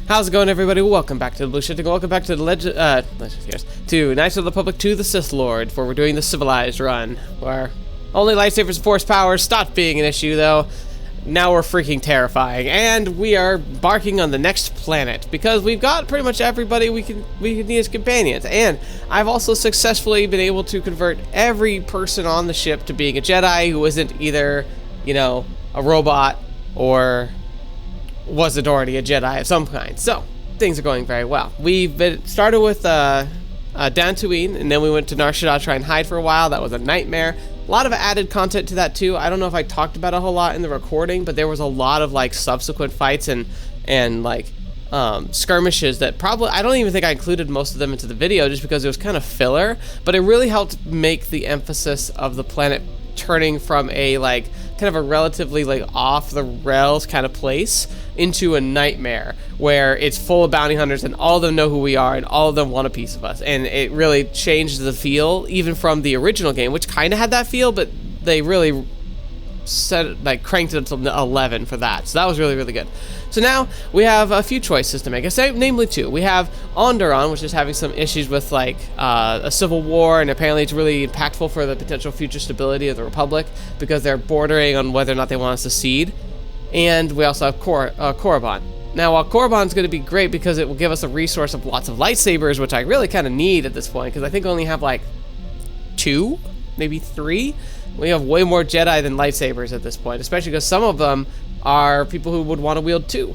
How's it going, everybody? Welcome back to the TheBlueShifting. Welcome back to the to Knights of the Republic to the Sith Lords, where we're doing the Civilized Run, where only lightsabers and force powers stopped being an issue, though. Now we're freaking terrifying, and we are embarking on the next planet because we've got pretty much everybody we can need as companions. And I've also successfully been able to convert every person on the ship to being a Jedi who isn't either, you know, a robot or wasn't already a Jedi of some kind. So things are going very well. We've started with Dantooine, and then we went to Nar Shaddaa to try and hide for a while. That was a nightmare. A lot of added content to that too. I don't know if I talked about a whole lot in the recording, but there was a lot of like subsequent fights and like skirmishes that probably, I don't even think I included most of them into the video just because it was kind of filler, but it really helped make the emphasis of the planet turning from a like kind of a relatively like off the rails kind of place into a nightmare where it's full of bounty hunters and all of them know who we are and all of them want a piece of us, and it really changed the feel even from the original game, which kind of had that feel, but they really cranked it up to 11 for that. So that was really good. So now we have a few choices to make, namely two. We have Onderon, which is having some issues with like a civil war, and apparently it's really impactful for the potential future stability of the Republic because they're bordering on whether or not they want us to secede. And we also have Korriban. Now, while Korriban's going to be great because it will give us a resource of lots of lightsabers, which I really kind of need at this point because I think I only have like 2, maybe 3. We have way more Jedi than lightsabers at this point, especially because some of them are people who would want to wield 2.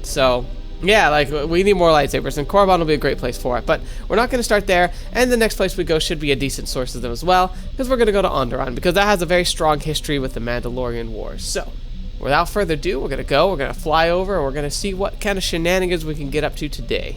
So, yeah, like, we need more lightsabers, and Korriban will be a great place for it. But we're not going to start there, and the next place we go should be a decent source of them as well, because we're going to go to Onderon, because that has a very strong history with the Mandalorian Wars. So, without further ado, we're going to fly over, and we're going to see what kind of shenanigans we can get up to today.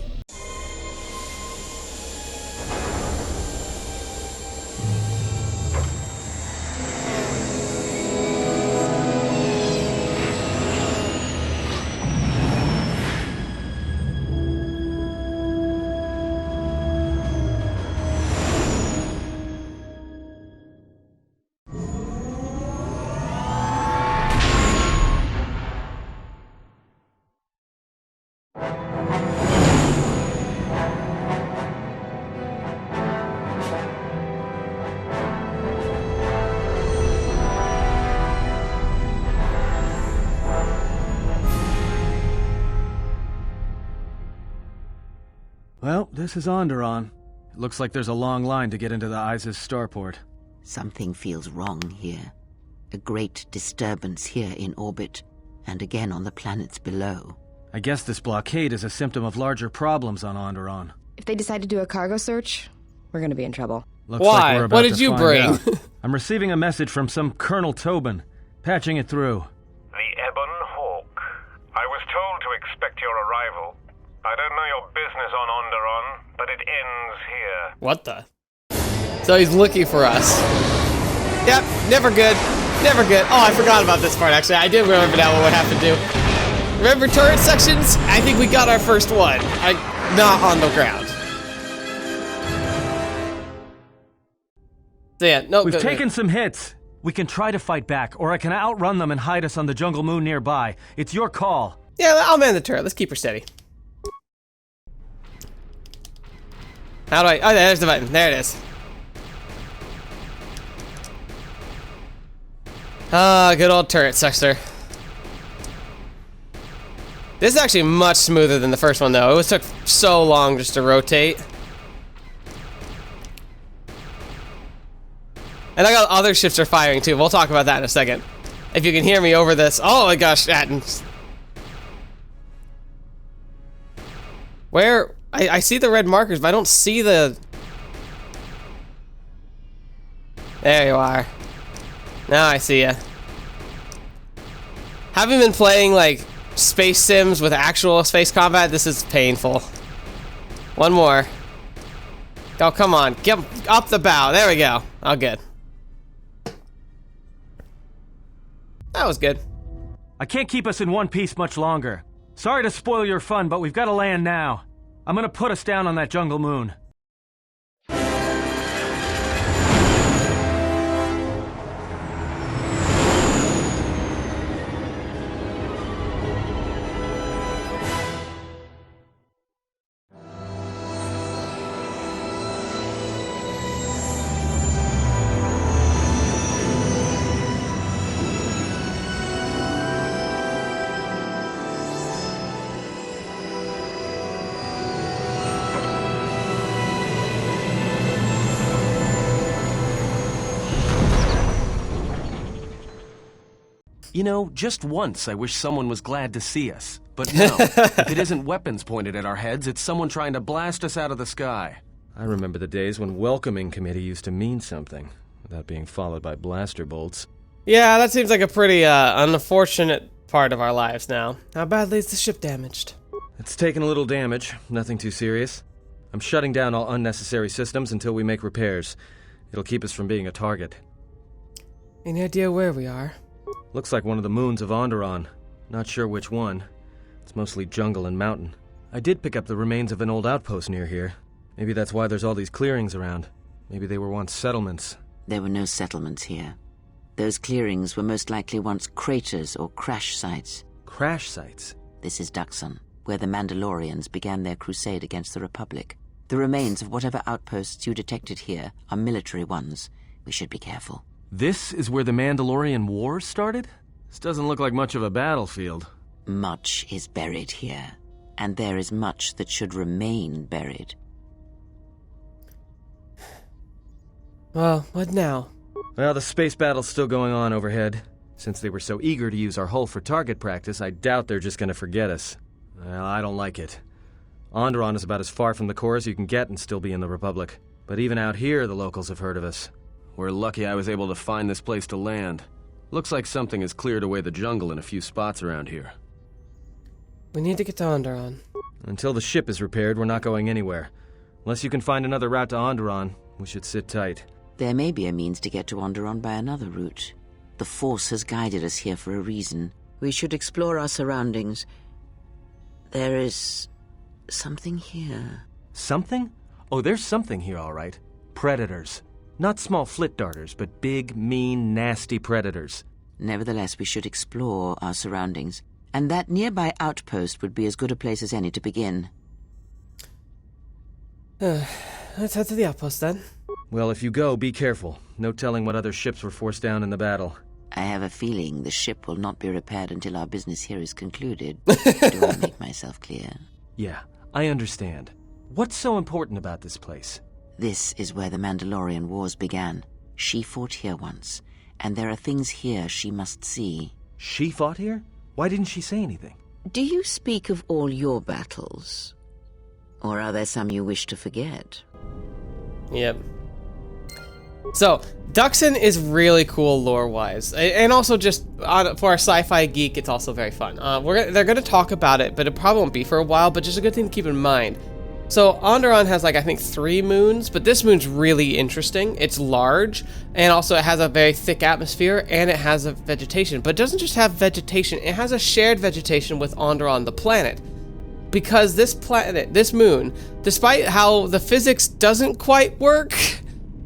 Well, this is Onderon. It looks like there's a long line to get into the Iziz starport. Something feels wrong here. A great disturbance here in orbit, and again on the planets below. I guess this blockade is a symptom of larger problems on Onderon. If they decide to do a cargo search, we're gonna be in trouble. Looks Why? like we're about What did to you find bring? out. I'm receiving a message from some Colonel Tobin. Patching it through. The Ebon Hawk. I was told to expect your arrival. I don't know your business on Onderon, but it ends here. What the? So he's looking for us. Yep, never good. Never good. Oh, I forgot about this part, actually. I did remember now what we have to do. Remember turret sections? I think we got our first one. Not on the ground. So yeah, no. We've taken some hits. We can try to fight back, or I can outrun them and hide us on the jungle moon nearby. It's your call. Yeah, I'll man the turret. Let's keep her steady. How do I? Oh, there's the button. There it is. Ah, good old turret sucker. This is actually much smoother than the first one, though. It took so long just to rotate. And I got other ships are firing too. We'll talk about that in a second. If you can hear me over this. Oh my gosh, where? I see the red markers, but I don't see the... There you are. Now I see ya. Having been playing, like, space sims with actual space combat, this is painful. One more. Oh, come on. Get up the bow. There we go. Oh, good. That was good. I can't keep us in one piece much longer. Sorry to spoil your fun, but we've got to land now. I'm gonna put us down on that jungle moon. You know, just once I wish someone was glad to see us. But no, if it isn't weapons pointed at our heads, it's someone trying to blast us out of the sky. I remember the days when welcoming committee used to mean something, without being followed by blaster bolts. Yeah, that seems like a pretty unfortunate part of our lives now. How badly is the ship damaged? It's taken a little damage, nothing too serious. I'm shutting down all unnecessary systems until we make repairs. It'll keep us from being a target. Any idea where we are? Looks like one of the moons of Onderon. Not sure which one. It's mostly jungle and mountain. I did pick up the remains of an old outpost near here. Maybe that's why there's all these clearings around. Maybe they were once settlements. There were no settlements here. Those clearings were most likely once craters or crash sites. Crash sites? This is Dxun, where the Mandalorians began their crusade against the Republic. The remains of whatever outposts you detected here are military ones. We should be careful. This is where the Mandalorian Wars started? This doesn't look like much of a battlefield. Much is buried here, and there is much that should remain buried. Well, what now? Well, the space battle's still going on overhead. Since they were so eager to use our hull for target practice, I doubt they're just gonna forget us. Well, I don't like it. Onderon is about as far from the core as you can get and still be in the Republic. But even out here, the locals have heard of us. We're lucky I was able to find this place to land. Looks like something has cleared away the jungle in a few spots around here. We need to get to Onderon. Until the ship is repaired, we're not going anywhere. Unless you can find another route to Onderon, we should sit tight. There may be a means to get to Onderon by another route. The Force has guided us here for a reason. We should explore our surroundings. There is something here. Something? Oh, there's something here, all right. Predators. Not small flit darters, but big, mean, nasty predators. Nevertheless, we should explore our surroundings, and that nearby outpost would be as good a place as any to begin. Let's head to the outpost then. Well, if you go, be careful. No telling what other ships were forced down in the battle. I have a feeling the ship will not be repaired until our business here is concluded. Do I make myself clear? Yeah, I understand. What's so important about this place? This is where the Mandalorian Wars began. She fought here once, and there are things here she must see. She fought here? Why didn't she say anything? Do you speak of all your battles? Or are there some you wish to forget? Yep. So, Dxun is really cool lore-wise, and also just for a sci-fi geek, it's also very fun. They're going to talk about it, but it probably won't be for a while, but just a good thing to keep in mind. So, Onderon has, like, I think 3 moons, but this moon's really interesting. It's large, and also it has a very thick atmosphere, and it has a vegetation. But it doesn't just have vegetation, it has a shared vegetation with Onderon, the planet. Because this planet, this moon, despite how the physics doesn't quite work,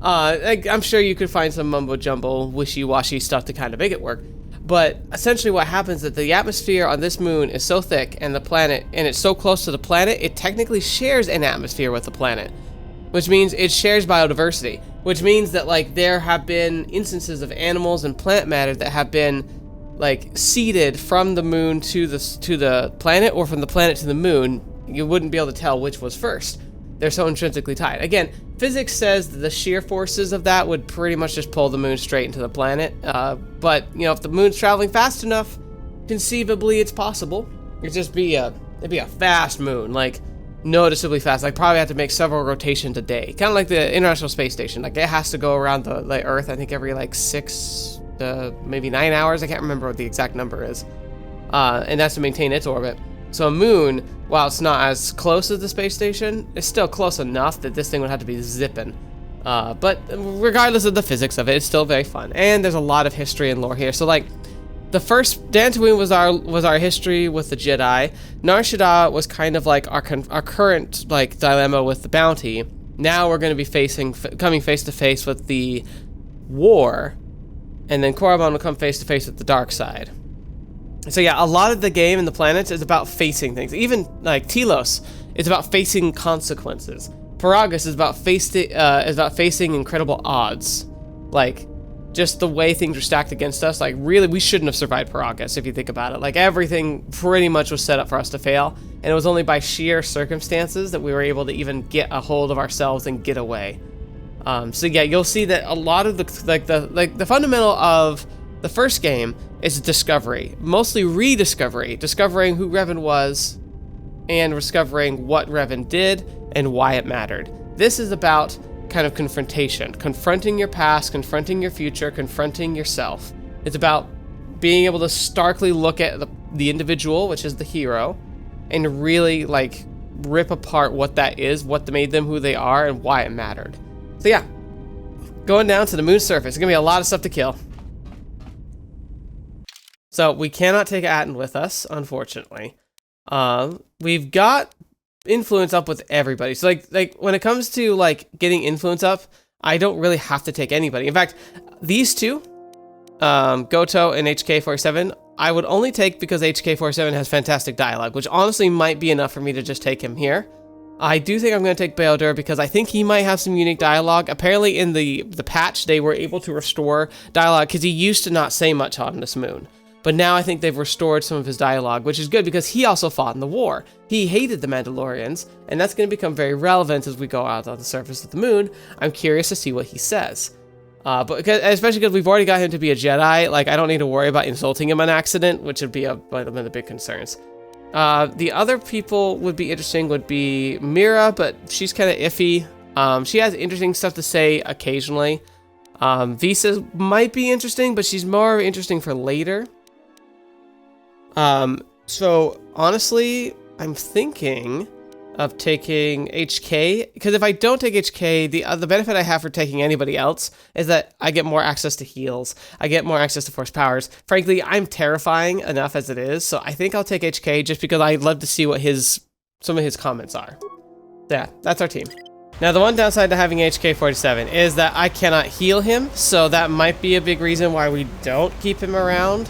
I'm sure you could find some mumbo-jumbo, wishy-washy stuff to kind of make it work. But essentially what happens is that the atmosphere on this moon is so thick and it's so close to the planet, it technically shares an atmosphere with the planet. Which means it shares biodiversity. Which means that, like, there have been instances of animals and plant matter that have been, like, seeded from the moon to the planet, or from the planet to the moon. You wouldn't be able to tell which was first. They're so intrinsically tied. Again, physics says that the shear forces of that would pretty much just pull the moon straight into the planet. But, you know, if the moon's traveling fast enough, conceivably it's possible. It'd be a fast moon, like, noticeably fast. Like, probably have to make several rotations a day. Kind of like the International Space Station. Like, it has to go around the Earth, I think, every, like, 6 to maybe 9 hours. I can't remember what the exact number is. And that's to maintain its orbit. So a moon, while it's not as close as the space station, it's still close enough that this thing would have to be zipping. But regardless of the physics of it, it's still very fun. And there's a lot of history and lore here. So, like, the first Dantooine was our history with the Jedi. Nar Shaddaa was kind of like our current, like, dilemma with the bounty. Now we're going to be coming face to face with the war, and then Korriban will come face to face with the dark side. So yeah, a lot of the game and the planets is about facing things. Even, like, Telos is about facing consequences. Paragus is about facing incredible odds. Like, just the way things are stacked against us. Like, really, we shouldn't have survived Paragus, if you think about it. Like, everything pretty much was set up for us to fail, and it was only by sheer circumstances that we were able to even get a hold of ourselves and get away. So yeah, you'll see that a lot of the fundamental of The first game is discovery, mostly rediscovery, discovering who Revan was and discovering what Revan did and why it mattered. This is about kind of confrontation, confronting your past, confronting your future, confronting yourself. It's about being able to starkly look at the individual, which is the hero, and really like rip apart what that is, what made them who they are, and why it mattered. So yeah, going down to the moon's surface. It's gonna be a lot of stuff to kill. So we cannot take Atten with us, unfortunately. We've got influence up with everybody. So like when it comes to like getting influence up, I don't really have to take anybody. In fact, these two, Goto and HK47, I would only take because HK47 has fantastic dialogue, which honestly might be enough for me to just take him here. I do think I'm going to take bao-dur because I think he might have some unique dialogue. Apparently in the patch, they were able to restore dialogue because he used to not say much on this moon. But now I think they've restored some of his dialogue, which is good because he also fought in the war. He hated the Mandalorians, and that's going to become very relevant as we go out on the surface of the moon. I'm curious to see what he says. Especially because we've already got him to be a Jedi, like I don't need to worry about insulting him on accident, which would be one of the big concerns. The other people would be interesting would be Mira, but she's kind of iffy. She has interesting stuff to say occasionally. Visa might be interesting, but she's more interesting for later. So honestly, I'm thinking of taking HK, because if I don't take HK, the benefit I have for taking anybody else is that I get more access to heals, I get more access to force powers. Frankly, I'm terrifying enough as it is, so I think I'll take HK just because I'd love to see what some of his comments are. Yeah, that's our team. Now the one downside to having HK47 is that I cannot heal him, so that might be a big reason why we don't keep him around.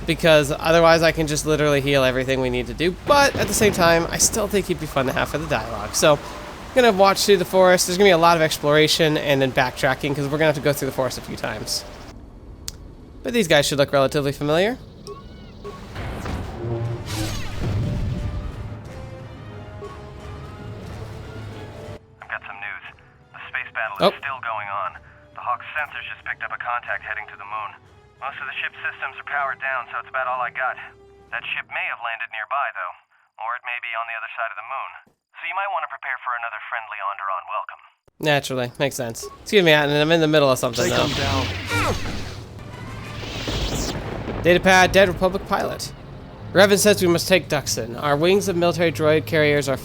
Because otherwise I can just literally heal everything we need to do. But at the same time, I still think he'd be fun to have for the dialogue. So I'm going to watch through the forest. There's going to be a lot of exploration and then backtracking because we're going to have to go through the forest a few times. But these guys should look relatively familiar. I've got some news. The space battle is still going on. The Hawk's sensors just picked up a contact heading to the moon. Most of the ship's systems are powered down, so it's about all I got. That ship may have landed nearby, though. Or it may be on the other side of the moon. So you might want to prepare for another friendly Onderon welcome. Naturally. Makes sense. Excuse me, Atten, I'm in the middle of something now. Datapad, Dead Republic pilot. Revan says we must take Dxun. Our wings of military droid carriers are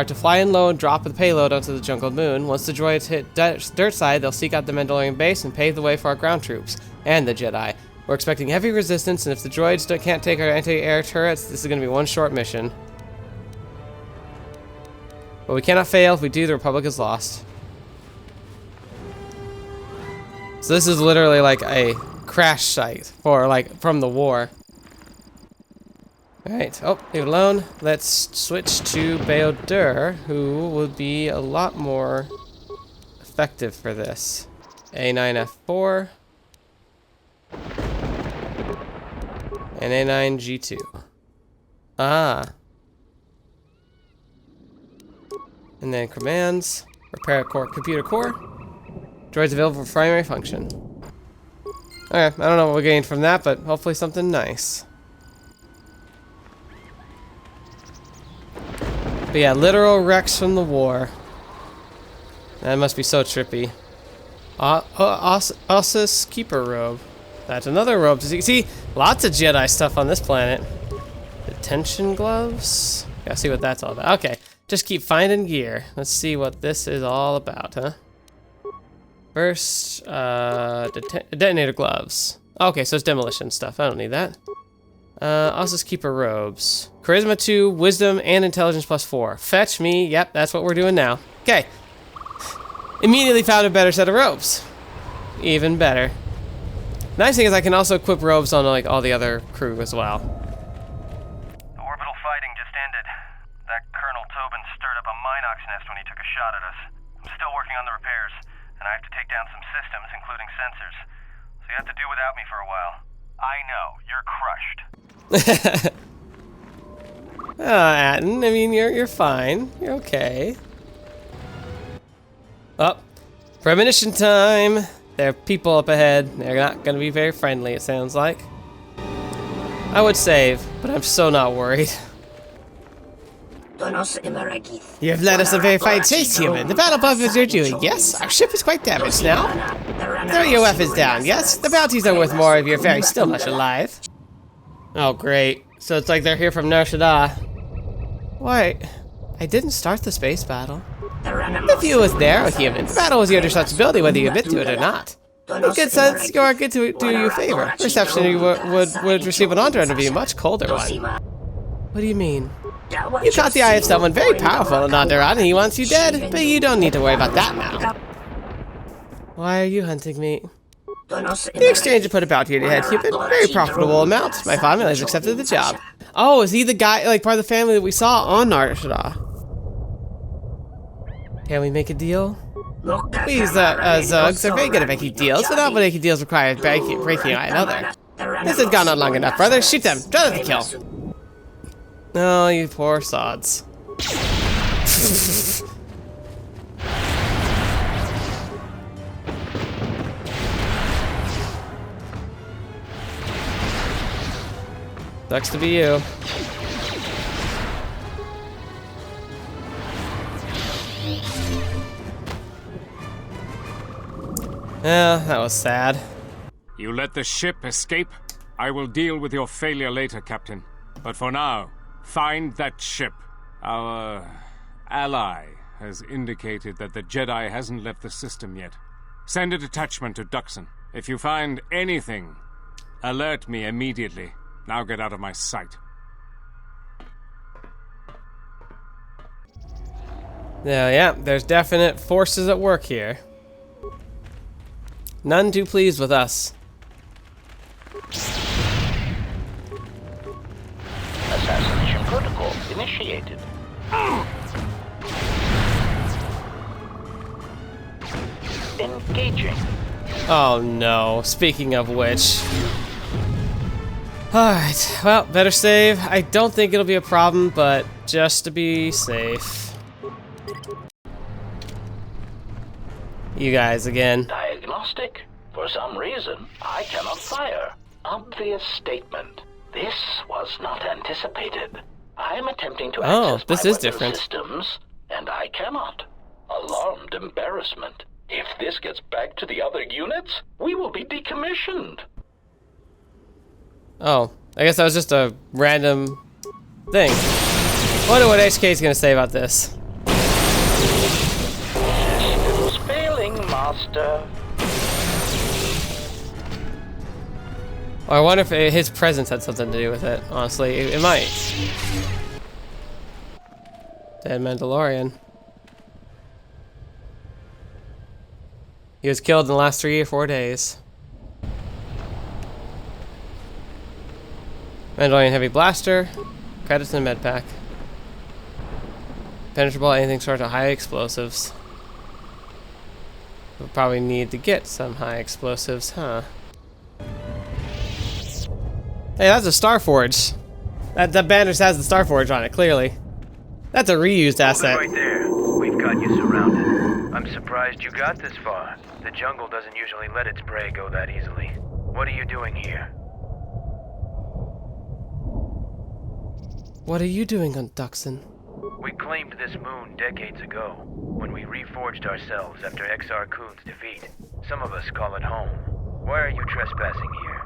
to fly in low and drop the payload onto the jungle moon. Once the droids hit dirt side, they'll seek out the Mandalorian base and pave the way for our ground troops and the Jedi. We're expecting heavy resistance, and if the droids can't take our anti-air turrets, this is going to be one short mission. But we cannot fail. If we do, the Republic is lost. So this is literally like a crash site for from the war. Alright, leave it alone. Let's switch to bao-dur, who will be a lot more effective for this. A9F4 and A9G2. And then commands, repair computer core, droids available for primary function. Okay, I don't know what we gained from that, but hopefully something nice. But yeah, literal wrecks from the war. That must be so trippy. Iziz Keeper robe. That's another robe to see. See, lots of Jedi stuff on this planet. Detention gloves. Gotta see what that's all about. Okay, just keep finding gear. Let's see what this is all about, huh? First, detonator gloves. Okay, so it's demolition stuff. I don't need that. Iziz Keeper robes. Charisma 2, Wisdom, and Intelligence +4. Fetch me. Yep, that's what we're doing now. Okay. Immediately found a better set of robes. Even better. Nice thing is I can also equip robes on like all the other crew as well. The orbital fighting just ended. That Colonel Tobin stirred up a Minox nest when he took a shot at us. I'm still working on the repairs, and I have to take down some systems, including sensors. So you have to do without me for a while. I know, you're crushed. Atten, I mean, you're fine. You're okay. Oh, premonition time. There are people up ahead. They're not going to be very friendly, it sounds like. I would save, but I'm so not worried. You have led us a very fine chase, human. The battle above is your doing, yes? Our ship is quite damaged now. Throw your weapons down, yes? The bounties are worth more if you're very still much alive. Oh, great. So it's like they're here from Nar Shaddaa. Wait, I didn't start the space battle. The view was narrow, human. The battle was your responsibility whether you admit to it or not. In good sense, you are good to do you a favor. Reception you would receive an Onderon would be a much colder one. What do you mean? You caught the eye of someone very powerful in Onderon and he wants you dead, but you don't need to worry about that now. Why are you hunting me? The exchange put a bounty on your head, Cupid. Very profitable amount. My family has accepted the job. Oh, is he the guy, like part of the family that we saw on Nar Shaddaa? Can we make a deal? We Zugs are very good at making deals, but not when making deals require breaking another. This has gone on long enough, brother. Shoot them. Try not to kill. Oh, you poor sods. Sucks to be you. Yeah, that was sad. You let the ship escape? I will deal with your failure later, Captain. But for now, find that ship. Our ally has indicated that the Jedi hasn't left the system yet. Send a detachment to Dxun. If you find anything, alert me immediately. Now get out of my sight. Yeah, there's definite forces at work here. None too pleased with us. Assassination protocol initiated. Engaging. Oh no, speaking of which. Alright, well, better save. I don't think it'll be a problem, but just to be safe. You guys again. Diagnostic. For some reason, I cannot fire. Obvious statement. This was not anticipated. I am attempting to access this my is weapon different. systems, and I cannot. Alarmed embarrassment. If this gets back to the other units, we will be decommissioned. Oh, I guess that was just a random thing. Wonder what HK is gonna say about this. Systems failing, Master. Or I wonder if his presence had something to do with it. Honestly, it might. Dead Mandalorian. He was killed in the last 3 or 4 days. Mandalorian heavy blaster. Credits in the med pack. Penetrable anything short of high explosives. We'll probably need to get some high explosives, huh? Hey, that's a Starforge. That banner has the Starforge on it, clearly. That's a reused asset. Hold it right there. We've got you surrounded. I'm surprised you got this far. The jungle doesn't usually let its prey go that easily. What are you doing here? What are you doing on Dxun? We claimed this moon decades ago, when we reforged ourselves after Exar Kun's defeat. Some of us call it home. Why are you trespassing here?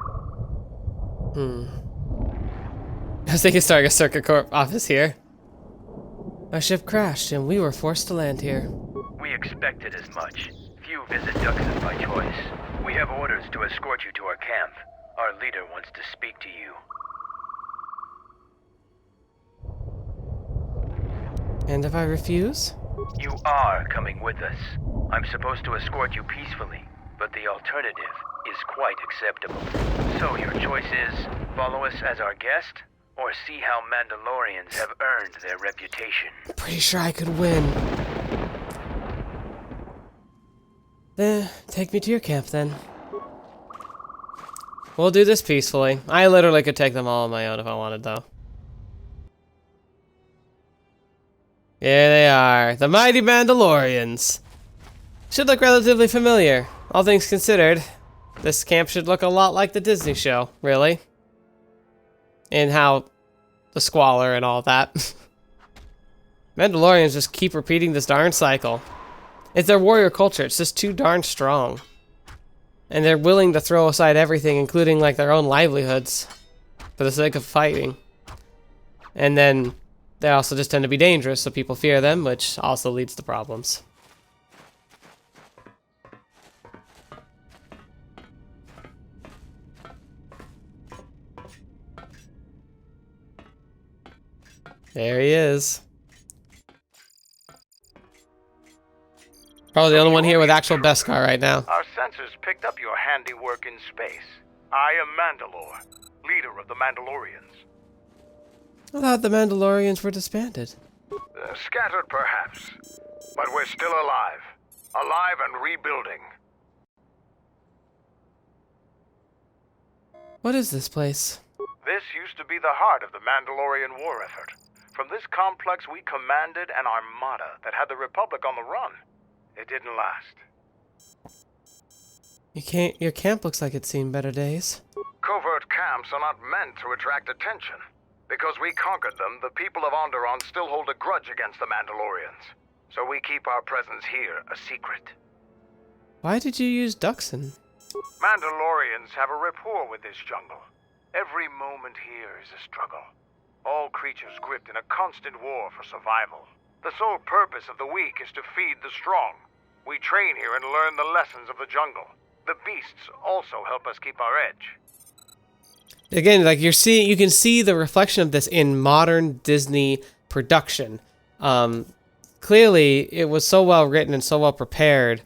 I was thinking starting a Circuit Corp office here. Our ship crashed and we were forced to land here. We expected as much. Few visit Dxun by choice. We have orders to escort you to our camp. Our leader wants to speak to you. And if I refuse? You are coming with us. I'm supposed to escort you peacefully, but the alternative is quite acceptable. So your choice is, follow us as our guest, or see how Mandalorians have earned their reputation. I'm pretty sure I could win. Take me to your camp then. We'll do this peacefully. I literally could take them all on my own if I wanted, though. Here they are, the mighty Mandalorians. Should look relatively familiar. all things considered, this camp should look a lot like the Disney show, really. And how the squalor and all that. Mandalorians just keep repeating this darn cycle. It's their warrior culture. It's just too darn strong. And they're willing to throw aside everything, including like their own livelihoods, for the sake of fighting. And then they also just tend to be dangerous, so people fear them, which also leads to problems. There he is. Probably the only one here with actual Beskar right now. Our sensors picked up your handiwork in space. I am Mandalore, leader of the Mandalorians. I thought the Mandalorians were disbanded. Scattered perhaps, but we're still alive. Alive and rebuilding. What is this place? This used to be the heart of the Mandalorian war effort. From this complex we commanded an armada that had the Republic on the run. It didn't last. Your camp looks like it's seen better days. Covert camps are not meant to attract attention. Because we conquered them, the people of Onderon still hold a grudge against the Mandalorians. So we keep our presence here a secret. Why did you use Dxun? Mandalorians have a rapport with this jungle. Every moment here is a struggle. All creatures gripped in a constant war for survival. The sole purpose of the weak is to feed the strong. We train here and learn the lessons of the jungle. The beasts also help us keep our edge. Again, like you can see the reflection of this in modern Disney production. Clearly, it was so well written and so well prepared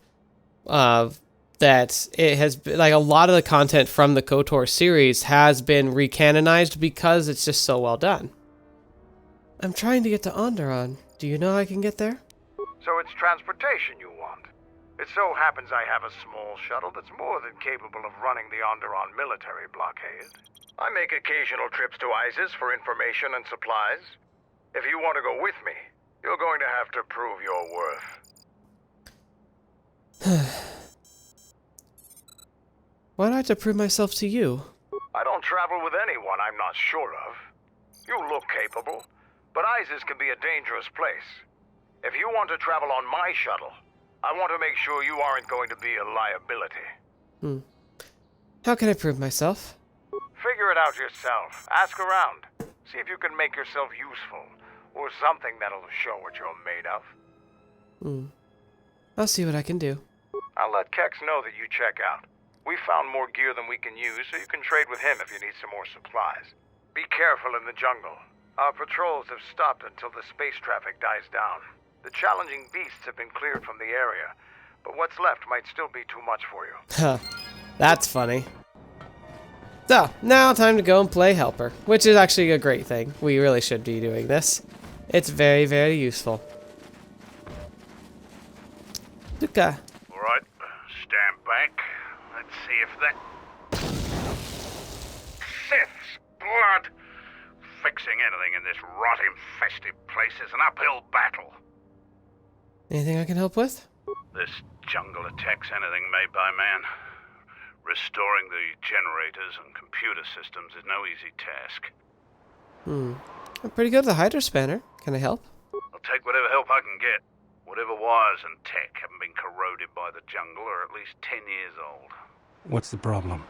that it has, like, a lot of the content from the KOTOR series has been recanonized because it's just so well done. I'm trying to get to Onderon. Do you know I can get there? So it's transportation you want. It so happens I have a small shuttle that's more than capable of running the Onderon military blockade. I make occasional trips to Iziz for information and supplies. If you want to go with me, you're going to have to prove your worth. Why do I have to prove myself to you? I don't travel with anyone I'm not sure of. You look capable, but Iziz can be a dangerous place. If you want to travel on my shuttle, I want to make sure you aren't going to be a liability. How can I prove myself? Figure it out yourself. Ask around. See if you can make yourself useful, or something that'll show what you're made of. I'll see what I can do. I'll let Kex know that you check out. We found more gear than we can use, so you can trade with him if you need some more supplies. Be careful in the jungle. Our patrols have stopped until the space traffic dies down. The challenging beasts have been cleared from the area, but what's left might still be too much for you. Huh. That's funny. So, now time to go and play Helper, which is actually a great thing. We really should be doing this. It's very, very useful. Luca. Alright, stand back. Let's see if that... Sith's blood! Fixing anything in this rot-infested place is an uphill battle. Anything I can help with? This jungle attacks anything made by man. Restoring the generators and computer systems is no easy task. I'm pretty good at the Hydra Spanner. Can I help? I'll take whatever help I can get. Whatever wires and tech haven't been corroded by the jungle are at least 10 years old. What's the problem?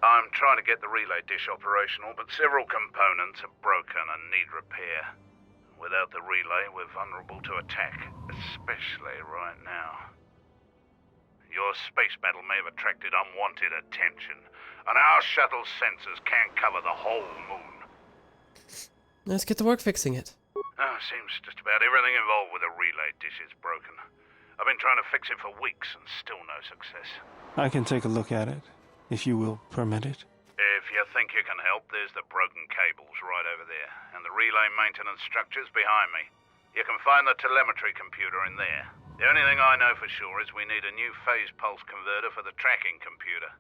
I'm trying to get the relay dish operational, but several components are broken and need repair. Without the relay, we're vulnerable to attack, especially right now. Your space battle may have attracted unwanted attention, and our shuttle's sensors can't cover the whole moon. Let's get to work fixing it. Seems just about everything involved with a relay dish is broken. I've been trying to fix it for weeks and still no success. I can take a look at it, if you will permit it. If you think you can help, there's the broken cables right over there, and the relay maintenance structure's behind me. You can find the telemetry computer in there. The only thing I know for sure is we need a new phase pulse converter for the tracking computer.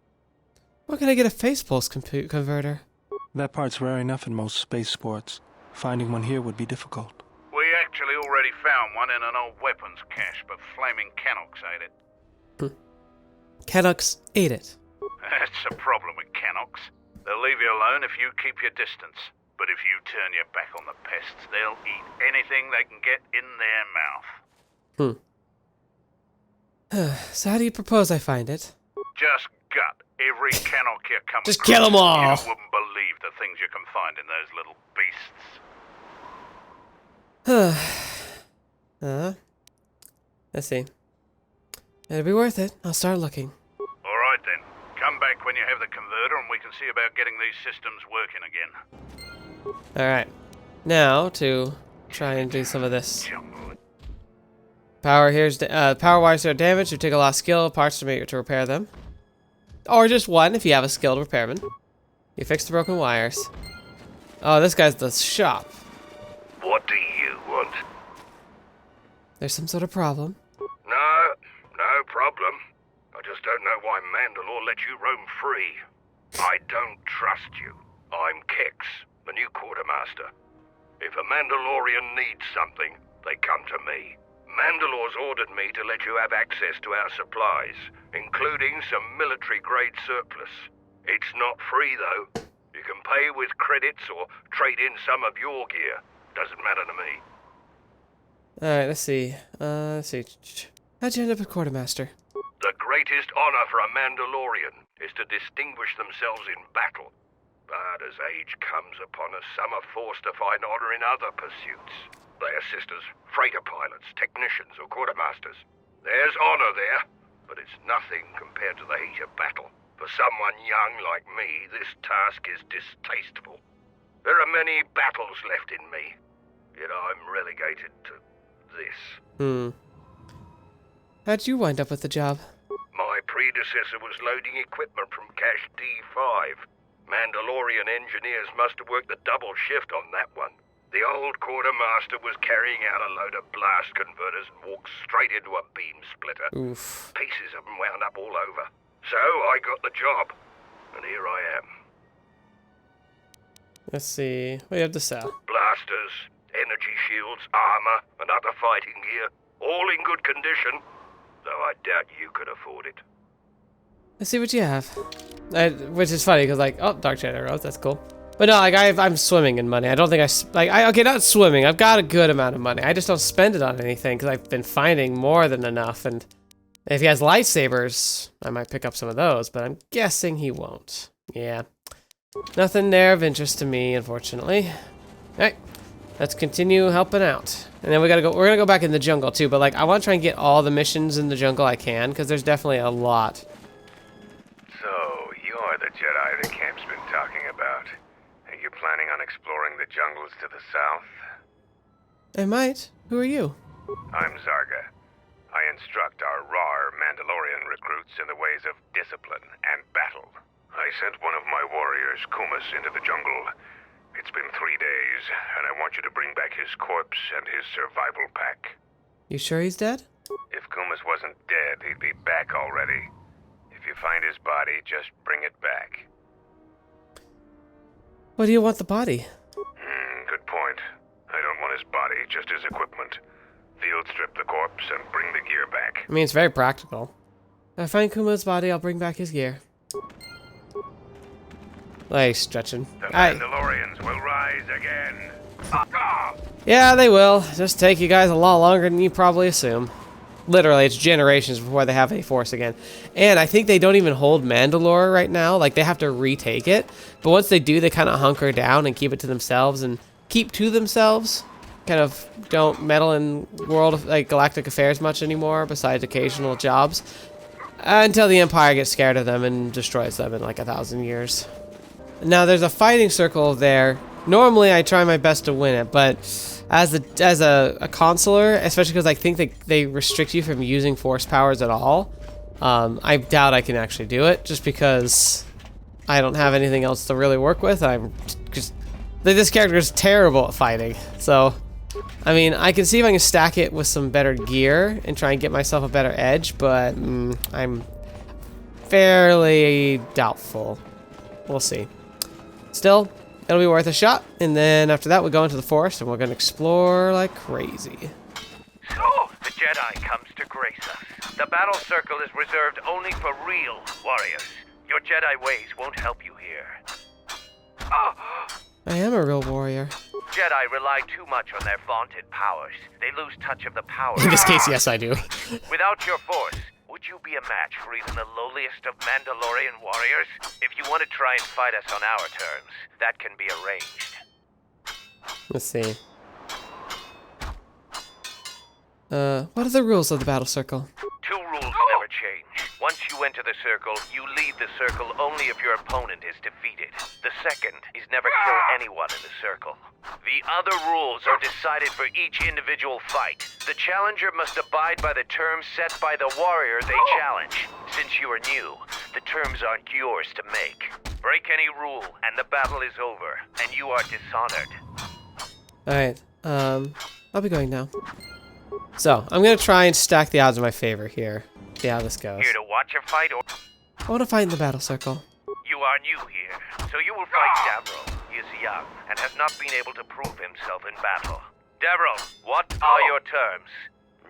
Where can I get a phase pulse converter? That part's rare enough in most spaceports. Finding one here would be difficult. We actually already found one in an old weapons cache, but flaming Canox ate it. Canucks ate it. That's the problem with Canox. They'll leave you alone if you keep your distance. But if you turn your back on the pests, they'll eat anything they can get in their mouth. So how do you propose I find it? Just gut every Cannock you come Just across. kill them all! You wouldn't believe the things you can find in those little beasts. Let's see. It'll be worth it. I'll start looking. Alright then. Come back when you have the converter and we can see about getting these systems working again. Alright. Now, to try and do some of this. Power here's power wires are damaged. You take a lot of skill, parts to repair them. Or just one if you have a skilled repairman. You fix the broken wires. Oh, this guy's the shop. What do you want? There's some sort of problem. No problem. I just don't know why Mandalore let you roam free. I don't trust you. I'm Kex, the new quartermaster. If a Mandalorian needs something, they come to me. Mandalore's ordered me to let you have access to our supplies, including some military-grade surplus. It's not free, though. You can pay with credits or trade in some of your gear. Doesn't matter to me. Alright, let's see. How'd you end up as quartermaster? The greatest honor for a Mandalorian is to distinguish themselves in battle. But as age comes upon us, some are forced to find honor in other pursuits. They assist as freighter pilots, technicians, or quartermasters. There's honor there, but it's nothing compared to the heat of battle. For someone young like me, this task is distasteful. There are many battles left in me, yet I'm relegated to this. How'd you wind up with the job? My predecessor was loading equipment from Cache D5. Mandalorian engineers must have worked the double shift on that one. The old quartermaster was carrying out a load of blast converters and walked straight into a beam splitter. Oof. Pieces of them wound up all over. So I got the job, and here I am. Let's see. What do you have to sell? Blasters, energy shields, armor, and other fighting gear, all in good condition, though I doubt you could afford it. Let's see what you have. Which is funny, because like, oh, Dark Jedi arrows, that's cool. But no, like I'm swimming in money. I don't think okay, not swimming. I've got a good amount of money. I just don't spend it on anything, because I've been finding more than enough. And if he has lightsabers, I might pick up some of those, but I'm guessing he won't. Yeah. Nothing there of interest to me, unfortunately. Alright. Let's continue helping out. And then we're gonna go back in the jungle too, but like I want to try and get all the missions in the jungle I can, because there's definitely a lot. So, you're the Jedi the camp's been talking about. Are you planning on exploring the jungles to the south? I might. Who are you? I'm Zarga. I instruct our raw Mandalorian recruits in the ways of discipline and battle. I sent one of my warriors, Kumas, into the jungle. It's been 3 days, and I want you to bring back his corpse and his survival pack. You sure he's dead? If Kumas wasn't dead, he'd be back already. If you find his body, just bring it back. What do you want the body? Good point. I don't want his body, just his equipment. Field strip the corpse and bring the gear back. I mean, it's very practical. If I find Kuma's body, I'll bring back his gear. Like, stretching. The Mandalorians will rise again. Yeah, they will. Just take you guys a lot longer than you probably assume. Literally, it's generations before they have a force again. And I think they don't even hold Mandalore right now. Like, they have to retake it. But once they do, they kind of hunker down and keep it to themselves and keep to themselves. Kind of don't meddle in world, like, galactic affairs much anymore, besides occasional jobs. Until the Empire gets scared of them and destroys them in, like, 1,000 years. Now, there's a fighting circle there. Normally, I try my best to win it, but as a consular, especially because I think they restrict you from using force powers at all, I doubt I can actually do it, just because I don't have anything else to really work with. This character is terrible at fighting, so I mean, I can see if I can stack it with some better gear and try and get myself a better edge, but I'm fairly doubtful. We'll see. Still, it'll be worth a shot, and then after that we'll go into the forest and we're going to explore like crazy. So, the Jedi comes to grace us. The battle circle is reserved only for real warriors. Your Jedi ways won't help you here. I am a real warrior. Jedi rely too much on their vaunted powers. They lose touch of the power. In this case, yes, I do. Without your force, would you be a match for even the lowliest of Mandalorian warriors? If you want to try and fight us on our terms, that can be arranged. Let's see. What are the rules of the battle circle? Two rules never change. Once you enter the circle, you leave the circle only if your opponent is defeated. The second is never kill anyone in the circle. The other rules are decided for each individual fight. The challenger must abide by the terms set by the warrior they challenge. Since you are new, the terms aren't yours to make. Break any rule, and the battle is over, and you are dishonored. Alright, I'll be going now. So, I'm gonna try and stack the odds in my favor here. See how this goes. Here to watch a fight, or I want to fight in the battle circle. you are new here, so you will fight Davro. He is young and has not been able to prove himself in battle. Davro, what are your terms?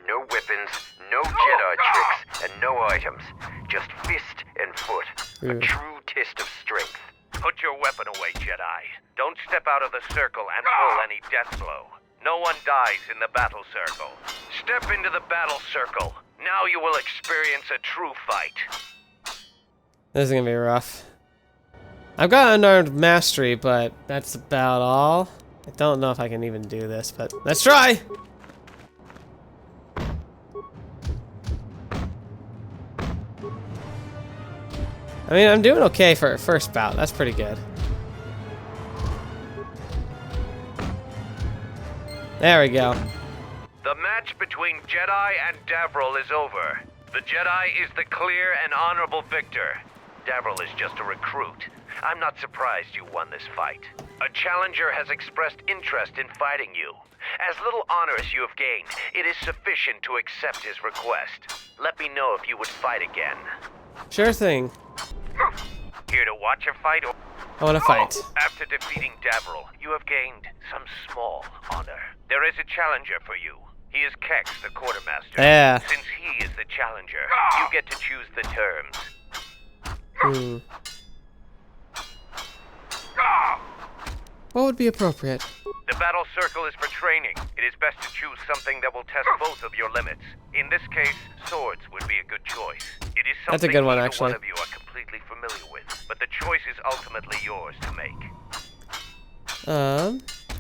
No weapons, no Jedi tricks, and no items. Just fist and foot. A true test of strength. Put your weapon away, Jedi. Don't step out of the circle and pull any death blow. No one dies in the battle circle. Step into the battle circle. Now you will experience a true fight. This is gonna be rough. I've got unarmed mastery, but that's about all. I don't know if I can even do this, but let's try! I mean, I'm doing okay for a first bout. That's pretty good. There we go. The match between Jedi and Davril is over. The Jedi is the clear and honorable victor. Davril is just a recruit. I'm not surprised you won this fight. A challenger has expressed interest in fighting you. As little honor as you have gained, it is sufficient to accept his request. Let me know if you would fight again. Sure thing. Here to watch a fight, or I want to fight. after defeating Davril, you have gained some small honor. There is a challenger for you. He is Kex, the quartermaster. Yeah. Since he is the challenger, you get to choose the terms. What would be appropriate? The battle circle is for training. It is best to choose something that will test both of your limits. In this case, swords would be a good choice. It is something That's a good one, neither actually. one of you are completely familiar with, but the choice is ultimately yours to make.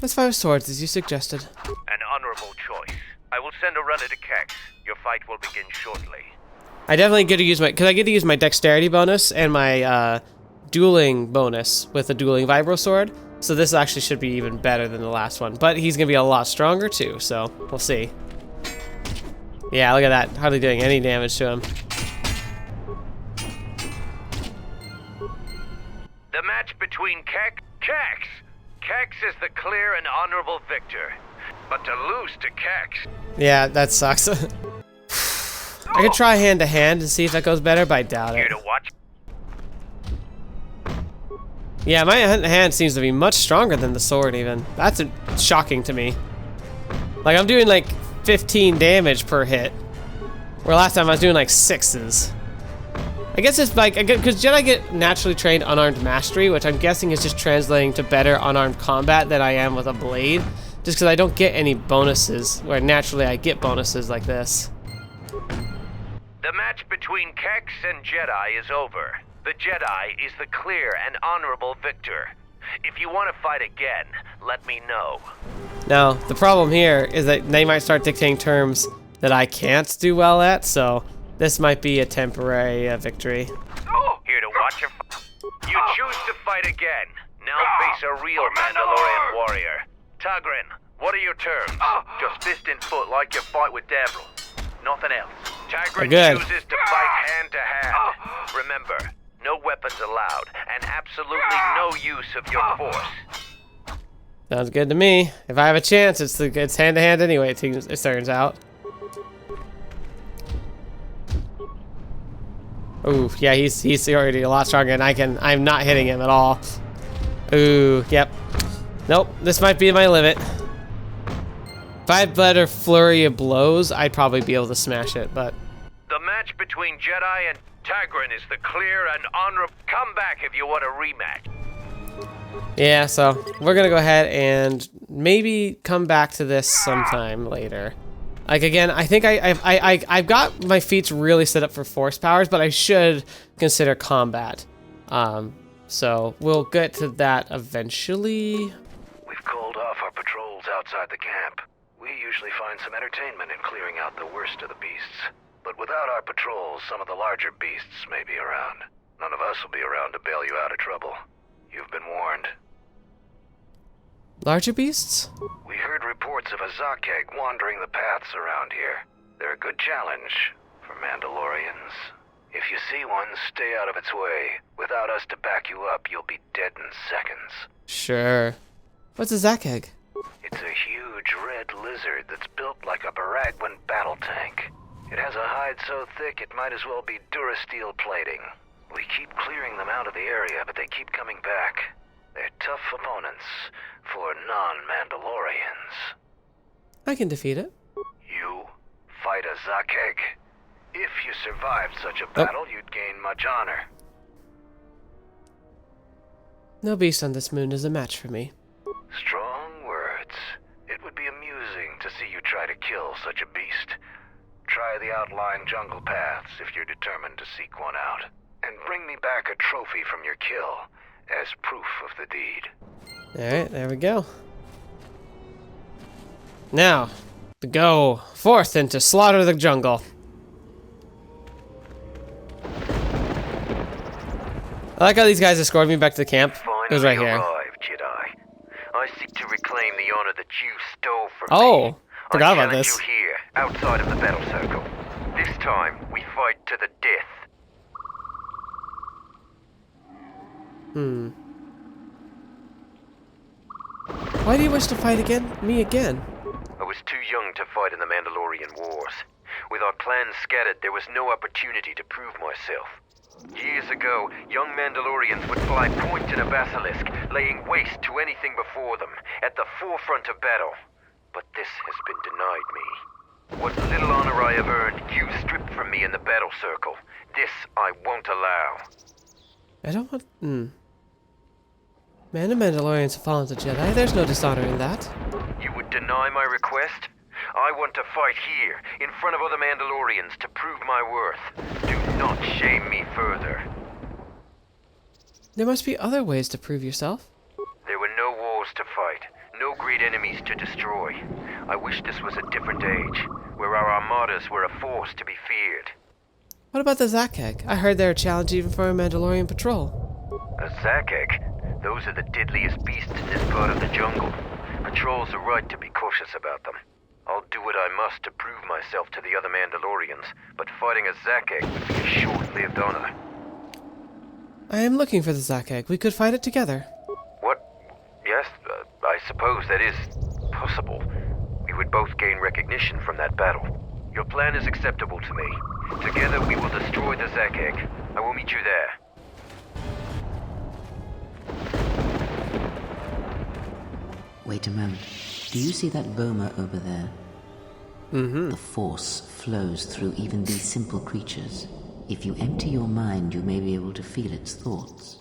Let's fight with swords, as you suggested. An honorable choice. I will send a runner to Kex. Your fight will begin shortly. I definitely get to use my, because I get to use my dexterity bonus and my dueling bonus with the dueling vibro sword. So this actually should be even better than the last one. But he's gonna be a lot stronger too, so we'll see. Yeah, look at that. Hardly doing any damage to him. The match between Kex. Kex is the clear and honorable victor. But to lose to Kex. Yeah, that sucks. I could try hand to hand to see if that goes better, but I doubt Here it. to watch. Yeah, my hand seems to be much stronger than the sword even. That's shocking to me. Like, I'm doing like 15 damage per hit. Where last time I was doing like 6s. I guess it's like, because Jedi get naturally trained unarmed mastery, which I'm guessing is just translating to better unarmed combat than I am with a blade. Just because I don't get any bonuses, where naturally I get bonuses like this. The match between Kex and Jedi is over. The Jedi is the clear and honorable victor. If you want to fight again, let me know. Now, the problem here is that they might start dictating terms that I can't do well at, so this might be a temporary victory. Here to watch your You choose to fight again. Now face a real Mandalorian warrior. Tagrin, what are your terms? Just fist and foot like you fight with Davril. Nothing else. Tagrin chooses to fight hand to hand. Remember, no weapons allowed, and absolutely no use of your force. Sounds good to me. If I have a chance, it's hand to hand anyway, it turns out. Ooh, yeah, he's already a lot stronger, and I'm not hitting him at all. Ooh, yep. Nope, this might be my limit. If I had better flurry of blows, I'd probably be able to smash it, but... The match between Jedi and Tagrin is the clear and honorable. Come back if you want a rematch. Yeah, so we're gonna go ahead and maybe come back to this sometime later. Like, again, I think I've got my feats really set up for force powers, but I should consider combat. So we'll get to that eventually. We've called off our patrols outside the camp. We usually find some entertainment in clearing out the worst of the beasts. But without our patrols, some of the larger beasts may be around. None of us will be around to bail you out of trouble. You've been warned. Larger beasts? We heard reports of a Zakeg wandering the paths around here. They're a good challenge for Mandalorians. If you see one, stay out of its way. Without us to back you up, you'll be dead in seconds. Sure. What's a Zakeg? It's a huge red lizard that's built like a Baragwin battle tank. It has a hide so thick it might as well be Durasteel plating. We keep clearing them out of the area, but they keep coming back. They're tough opponents for non-Mandalorians. I can defeat it. You fight a Zakeg. If you survived such a battle, you'd gain much honor. No beast on this moon is a match for me. Strong words. It would be amusing to see you try to kill such a beast. Try the outlying jungle paths if you're determined to seek one out. And bring me back a trophy from your kill as proof of the deed. Alright, there we go. Now, to go forth and to slaughter the jungle. I like how these guys escorted me back to the camp. It was right here. Arrived, Jedi. I seek to reclaim the honor that you stole from me. Oh, forgot about this. I challenge you here, outside of the battle circle. This time, we fight to the death. Why do you wish to fight me again? I was too young to fight in the Mandalorian wars. With our plans scattered, there was no opportunity to prove myself. Years ago, young Mandalorians would fly point in a basilisk, laying waste to anything before them, at the forefront of battle. But this has been denied me. What little honor I have earned, you stripped from me in the battle circle. This I won't allow. I don't want... Man and Mandalorians have fallen to Jedi. There's no dishonor in that. You would deny my request? I want to fight here, in front of other Mandalorians, to prove my worth. Do not shame me further. There must be other ways to prove yourself. There were no wars to fight, no great enemies to destroy. I wish this was a different age, where our armadas were a force to be feared. What about the Zakeg? I heard they're a challenge even for a Mandalorian patrol. A Zakeg? Those are the deadliest beasts in this part of the jungle. Patrols are right to be cautious about them. I'll do what I must to prove myself to the other Mandalorians, but fighting a Zakeg would be a short-lived honor. I am looking for the Zakeg. We could fight it together. What? Yes, I suppose that is possible. We would both gain recognition from that battle. Your plan is acceptable to me. Together we will destroy the Zakeg. I will meet you there. Wait a moment. Do you see that boma over there? The Force flows through even these simple creatures. If you empty your mind, you may be able to feel its thoughts.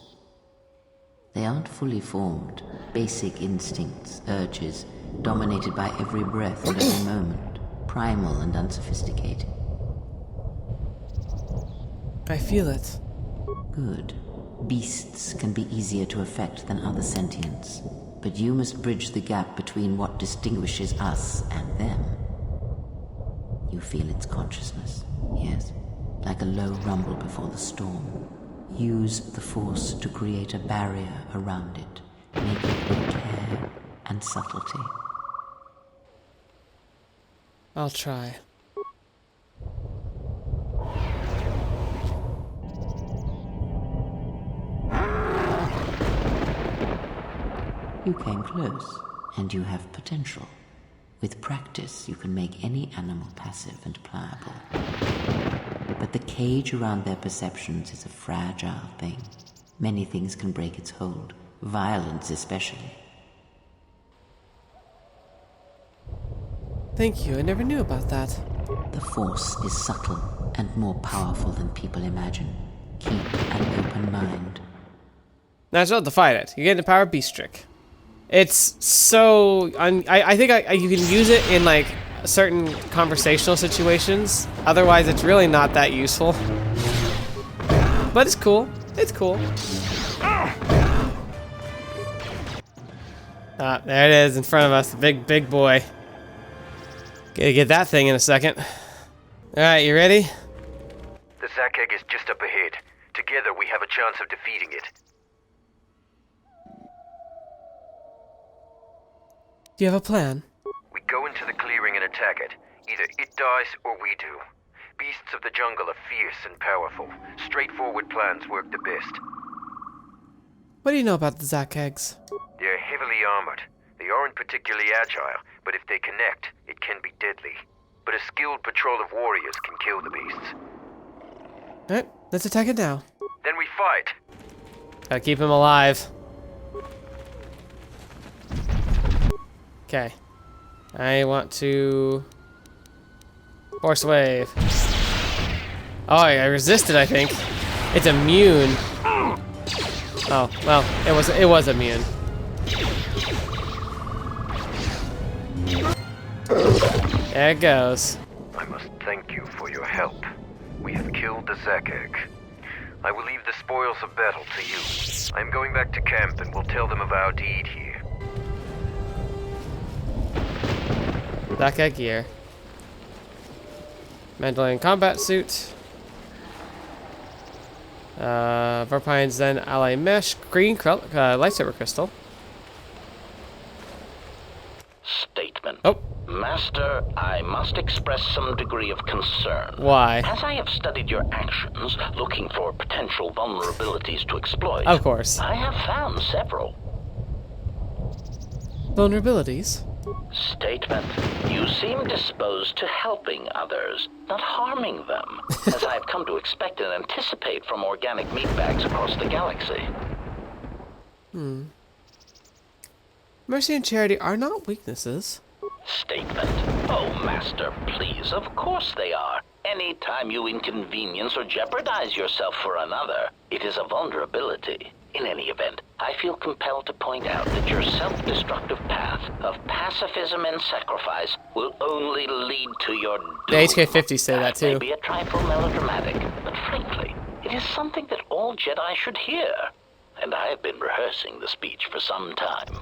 They aren't fully formed, basic instincts, urges, dominated by every breath and every moment, primal and unsophisticated. I feel it. Good. Beasts can be easier to affect than other sentients, but you must bridge the gap between what distinguishes us and them. You feel its consciousness, yes, like a low rumble before the storm. Use the Force to create a barrier around it, make it with care and subtlety. I'll try. You came close, and you have potential. With practice, you can make any animal passive and pliable. But the cage around their perceptions is a fragile thing. Many things can break its hold, violence especially. Thank you, I never knew about that. The Force is subtle and more powerful than people imagine. Keep an open mind. Now it's not to fight it. You get the power of Beast Trick. It's so... I think you can use it in, like, certain conversational situations. Otherwise, it's really not that useful. But it's cool. It's cool. Ah, there it is in front of us. The big boy. Gotta get that thing in a second. Alright, you ready? The Zac egg is just up ahead. Together we have a chance of defeating it. Do you have a plan? We go into the clearing and attack it. Either it dies or we do. Beasts of the jungle are fierce and powerful. Straightforward plans work the best. What do you know about the Zac eggs? They're heavily armored. They aren't particularly agile, but if they connect, it can be deadly. But a skilled patrol of warriors can kill the beasts. Alright, let's attack it now. Then we fight. Gotta keep him alive. Okay. I want to... Force wave. Oh, I resisted, I think. It's immune. Oh, well, it was immune. There it goes. I must thank you for your help. We have killed the Zac egg. I will leave the spoils of battle to you. I am going back to camp and will tell them of our deed here. Zac egg gear. Mandalorian combat suit. Verpine's then ally mesh. Green lightsaber crystal. Statement. Oh. Master, I must express some degree of concern. Why? As I have studied your actions, looking for potential vulnerabilities to exploit. Of course. I have found several. Vulnerabilities? Statement. You seem disposed to helping others, not harming them, as I have come to expect and anticipate from organic meatbags across the galaxy. Mercy and charity are not weaknesses. Statement. Oh, Master, please, of course they are. Any time you inconvenience or jeopardize yourself for another, it is a vulnerability. In any event, I feel compelled to point out that your self-destructive path of pacifism and sacrifice will only lead to your doom. The HK50s say that too. May be a trifle melodramatic, but frankly, it is something that all Jedi should hear. And I have been rehearsing the speech for some time.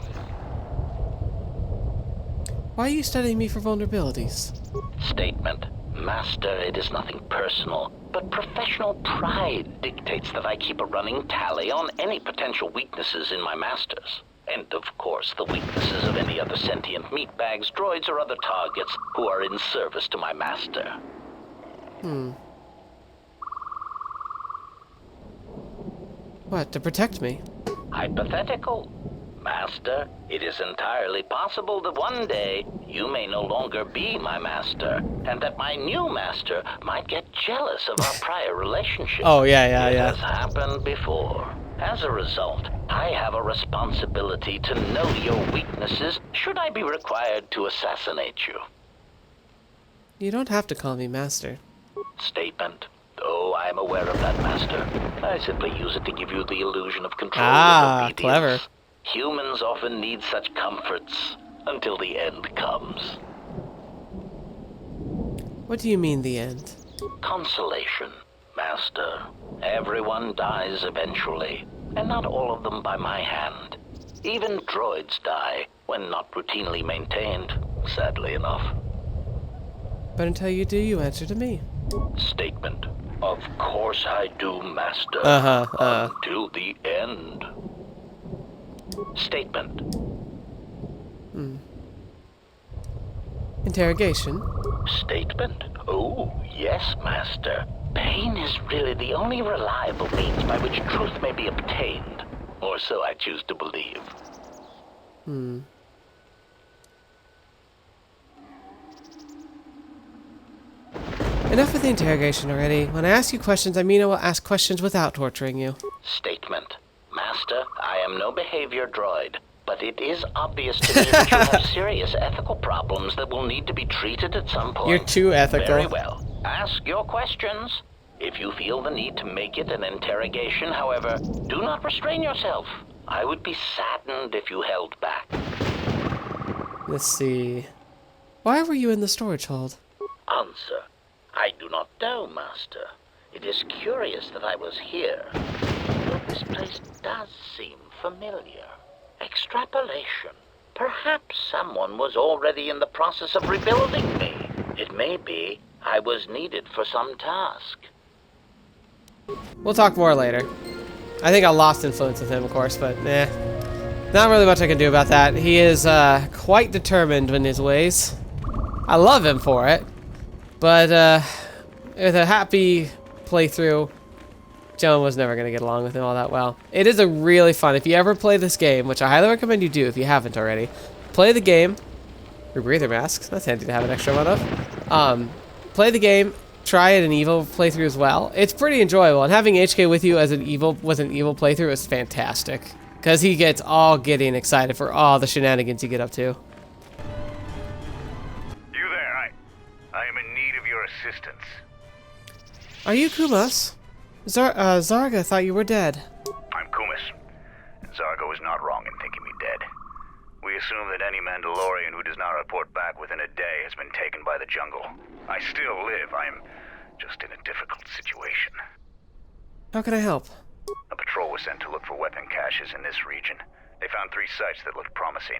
Why are you studying me for vulnerabilities? Statement. Master, it is nothing personal, but professional pride dictates that I keep a running tally on any potential weaknesses in my masters. And, of course, the weaknesses of any other sentient meatbags, droids, or other targets who are in service to my master. What, to protect me? Hypothetical. Master, it is entirely possible that one day you may no longer be my master, and that my new master might get jealous of our prior relationship. Oh, yeah. It has happened before. As a result, I have a responsibility to know your weaknesses should I be required to assassinate you. You don't have to call me master. Statement. Oh, I am aware of that, Master. I simply use it to give you the illusion of control Ah, and obedience. clever. Humans often need such comforts until the end comes. What do you mean, the end? Consolation, Master. Everyone dies eventually, and not all of them by my hand. Even droids die when not routinely maintained, sadly enough. But until you do, you answer to me. Statement. Of course I do, Master. Until the end. Statement. Interrogation? Statement? Oh, yes, Master. Pain is really the only reliable means by which truth may be obtained. Or so I choose to believe. Enough with the interrogation already. When I ask you questions, I mean I will ask questions without torturing you. Statement. Master, I am no behavior droid. but it is obvious to me that you have serious ethical problems that will need to be treated at some point. You're too ethical. Very well. Ask your questions. If you feel the need to make it an interrogation, however, do not restrain yourself. I would be saddened if you held back. Let's see. Why were you in the storage hold? Answer. I do not know, Master. It is curious that I was here. Though this place does seem familiar. Extrapolation. Perhaps someone was already in the process of rebuilding me. It may be I was needed for some task. We'll talk more later. I think I lost influence with him, of course, but not really much I can do about that. He is quite determined in his ways. I love him for it, but with a happy playthrough, Joan was never going to get along with him all that well. It is a really fun, if you ever play this game, which I highly recommend you do if you haven't already, play the game. Rebreather masks, that's handy to have an extra one of. Play the game, try it an evil playthrough as well. It's pretty enjoyable, and having HK with you as an evil playthrough is fantastic, because he gets all getting excited for all the shenanigans you get up to. You there, I am in need of your assistance. Are you Kumas? Zarga thought you were dead. I'm Kumas, and Zargo is not wrong in thinking me dead. We assume that any Mandalorian who does not report back within a day has been taken by the jungle. I still live. I am just in a difficult situation. How can I help? A patrol was sent to look for weapon caches in this region. They found 3 sites that looked promising.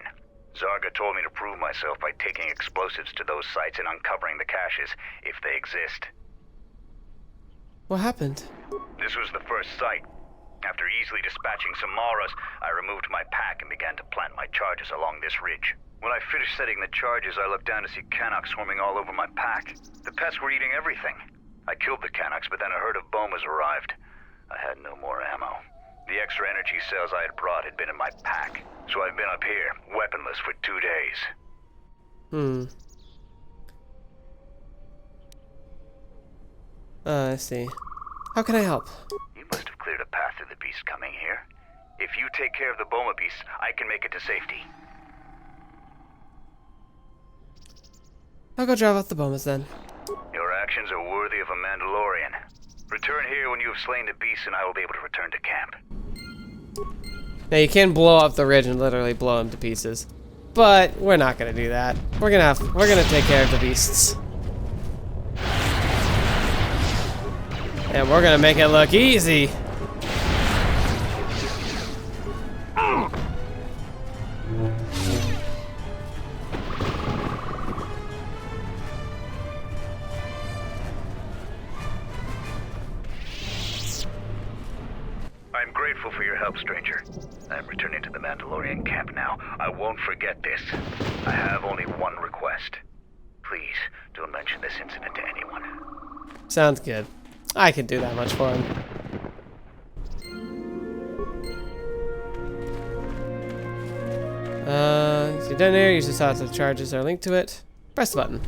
Zarga told me to prove myself by taking explosives to those sites and uncovering the caches, if they exist. What happened? This was the first site. After easily dispatching some Maras, I removed my pack and began to plant my charges along this ridge. When I finished setting the charges, I looked down to see Canucks swarming all over my pack. The pests were eating everything. I killed the Canucks, but then a herd of bomas arrived. I had no more ammo. The extra energy cells I had brought had been in my pack, so I've been up here, weaponless for 2 days. I see. How can I help? You must have cleared a path to the beast coming here. If you take care of the boma beasts, I can make it to safety. I'll go drive out the bomas then. Your actions are worthy of a Mandalorian. Return here when you have slain the beast and I will be able to return to camp. Now you can blow up the ridge and literally blow them to pieces, but we're not gonna do that. We're gonna take care of the beasts, and we're gonna make it look easy. I'm grateful for your help, stranger. I'm returning to the Mandalorian camp now. I won't forget this. I have only one request. Please, don't mention this incident to anyone. Sounds good. I can do that much for him. So down there, use the slots of charges that are linked to it. Press the button.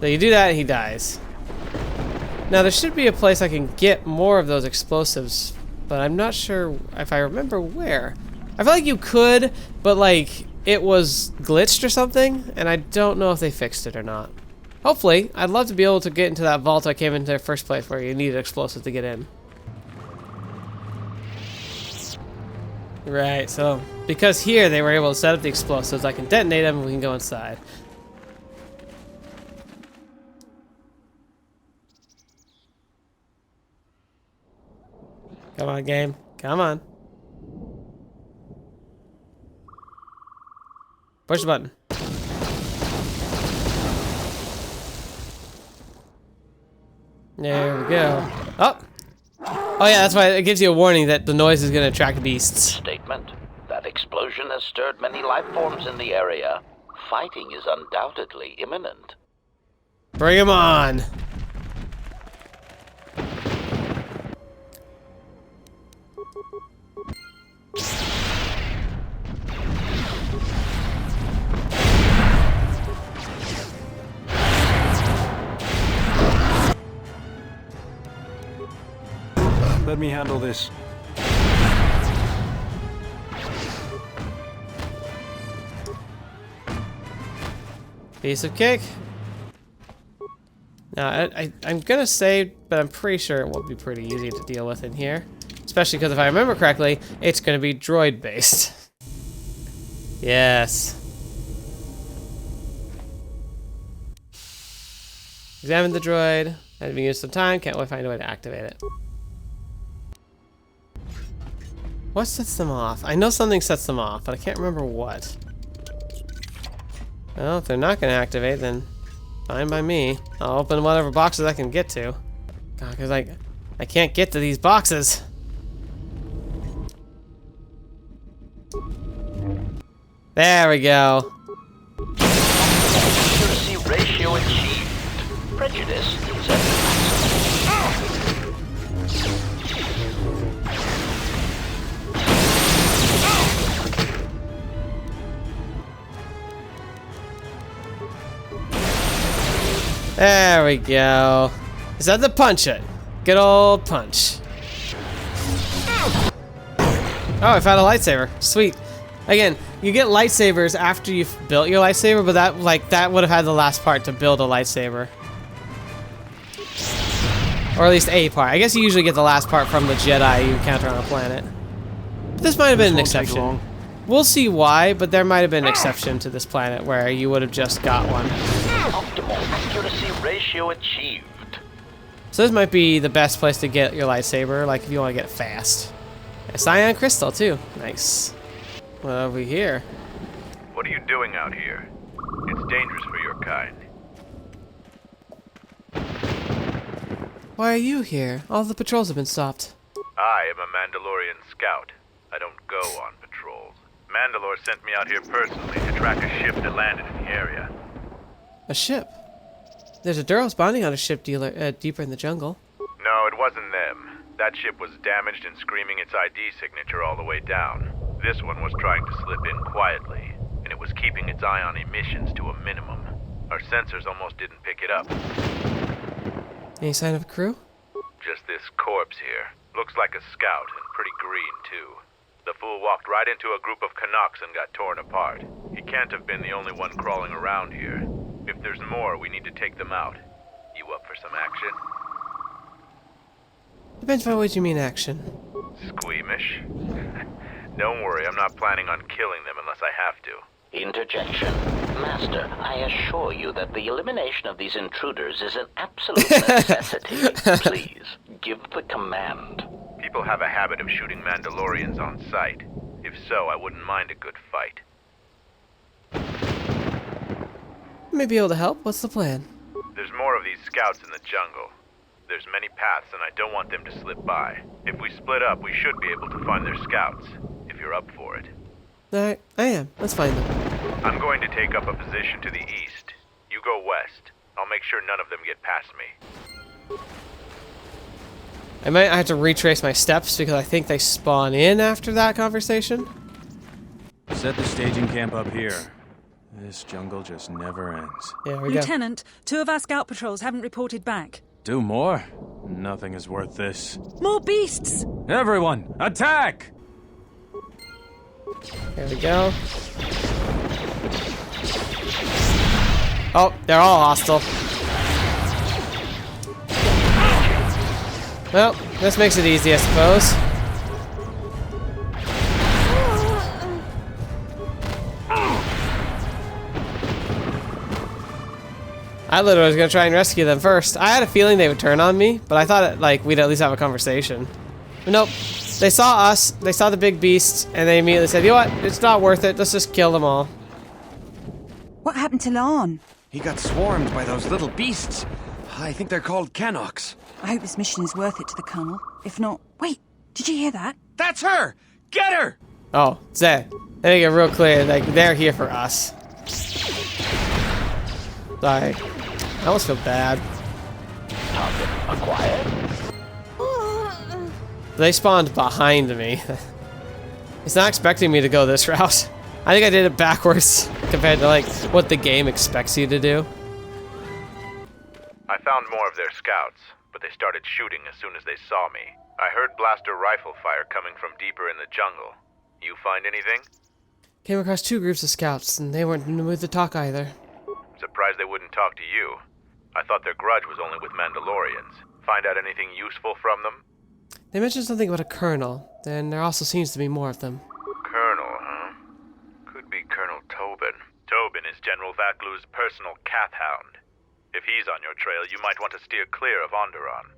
So you do that, he dies. Now there should be a place I can get more of those explosives, but I'm not sure if I remember where. I feel like you could, but like it was glitched or something, and I don't know if they fixed it or not. Hopefully, I'd love to be able to get into that vault I came into the first place where you needed explosives to get in. Right, so because here they were able to set up the explosives, I can detonate them and we can go inside. Come on, game. Come on. Push the button. There we go. Oh! Oh yeah, that's why it gives you a warning that the noise is going to attract beasts. Statement. That explosion has stirred many life forms in the area. Fighting is undoubtedly imminent. Bring him on! Let me handle this. Piece of cake. Now, I'm gonna say, but I'm pretty sure it will be pretty easy to deal with in here. Especially because if I remember correctly, it's gonna be droid-based. Yes. Examine the droid. Had been used some time. Can't find a way to activate it. What sets them off? I know something sets them off, but I can't remember what. Well, if they're not going to activate, then fine by me. I'll open whatever boxes I can get to. God, because I can't get to these boxes. There we go. Accuracy ratio achieved. Prejudice is at the There we go. Is that the punch it? Good old punch. Oh, I found a lightsaber. Sweet. Again, you get lightsabers after you've built your lightsaber, but that would have had the last part to build a lightsaber. Or at least a part. I guess you usually get the last part from the Jedi you encounter on a planet. But this might have been an exception. We'll see why, but there might have been an exception to this planet where you would have just got one. optimal accuracy ratio achieved. So this might be the best place to get your lightsaber, like if you want to get it fast. A cyan crystal too. Nice. What over here? What are you doing out here? It's dangerous for your kind. Why are you here? All the patrols have been stopped. I am a Mandalorian scout. I don't go on patrols. Mandalore sent me out here personally to track a ship that landed in the area. A ship? There's a Duros bonding on a ship deeper in the jungle. No, it wasn't them. That ship was damaged and screaming its ID signature all the way down. This one was trying to slip in quietly, and it was keeping its eye on emissions to a minimum. Our sensors almost didn't pick it up. Any sign of a crew? Just this corpse here. Looks like a scout, and pretty green, too. The fool walked right into a group of Canucks and got torn apart. He can't have been the only one crawling around here. If there's more, we need to take them out. You up for some action? Depends on what you mean action. Squeamish? Don't worry, I'm not planning on killing them unless I have to. Interjection. Master, I assure you that the elimination of these intruders is an absolute necessity. Please, give the command. People have a habit of shooting Mandalorians on sight. If so, I wouldn't mind a good fight. May be able to help. What's the plan? There's more of these scouts in the jungle. There's many paths and I don't want them to slip by. If we split up, we should be able to find their scouts, if you're up for it. Alright, I am. Let's find them. I'm going to take up a position to the east. You go west. I'll make sure none of them get past me. I might have to retrace my steps because I think they spawn in after that conversation. Set the staging camp up here. This jungle just never ends. Yeah, we go. Lieutenant, 2 of our scout patrols haven't reported back. 2 more? Nothing is worth this. More beasts! Everyone, attack! There we go. Oh, they're all hostile. Well, this makes it easy, I suppose. I literally was gonna try and rescue them first. I had a feeling they would turn on me, but I thought we'd at least have a conversation. But nope. They saw us, they saw the big beasts, and they immediately said, you know what, it's not worth it, let's just kill them all. What happened to Lon? He got swarmed by those little beasts. I think they're called Canucks. I hope this mission is worth it to the Colonel. If not... Wait, did you hear that? That's her! Get her! Oh, Zed. Let me get real clear, they're here for us. Sorry. I almost feel bad. Target acquired. They spawned behind me. It's not expecting me to go this route. I think I did it backwards compared to what the game expects you to do. I found more of their scouts, but they started shooting as soon as they saw me. I heard blaster rifle fire coming from deeper in the jungle. You find anything? Came across 2 groups of scouts, and they weren't in the mood to talk either. Surprised they wouldn't talk to you. I thought their grudge was only with Mandalorians. Find out anything useful from them? They mentioned something about a colonel, and there also seems to be more of them. Colonel, huh? Could be Colonel Tobin. Tobin is General Vaklu's personal cath hound. If he's on your trail, you might want to steer clear of Onderon.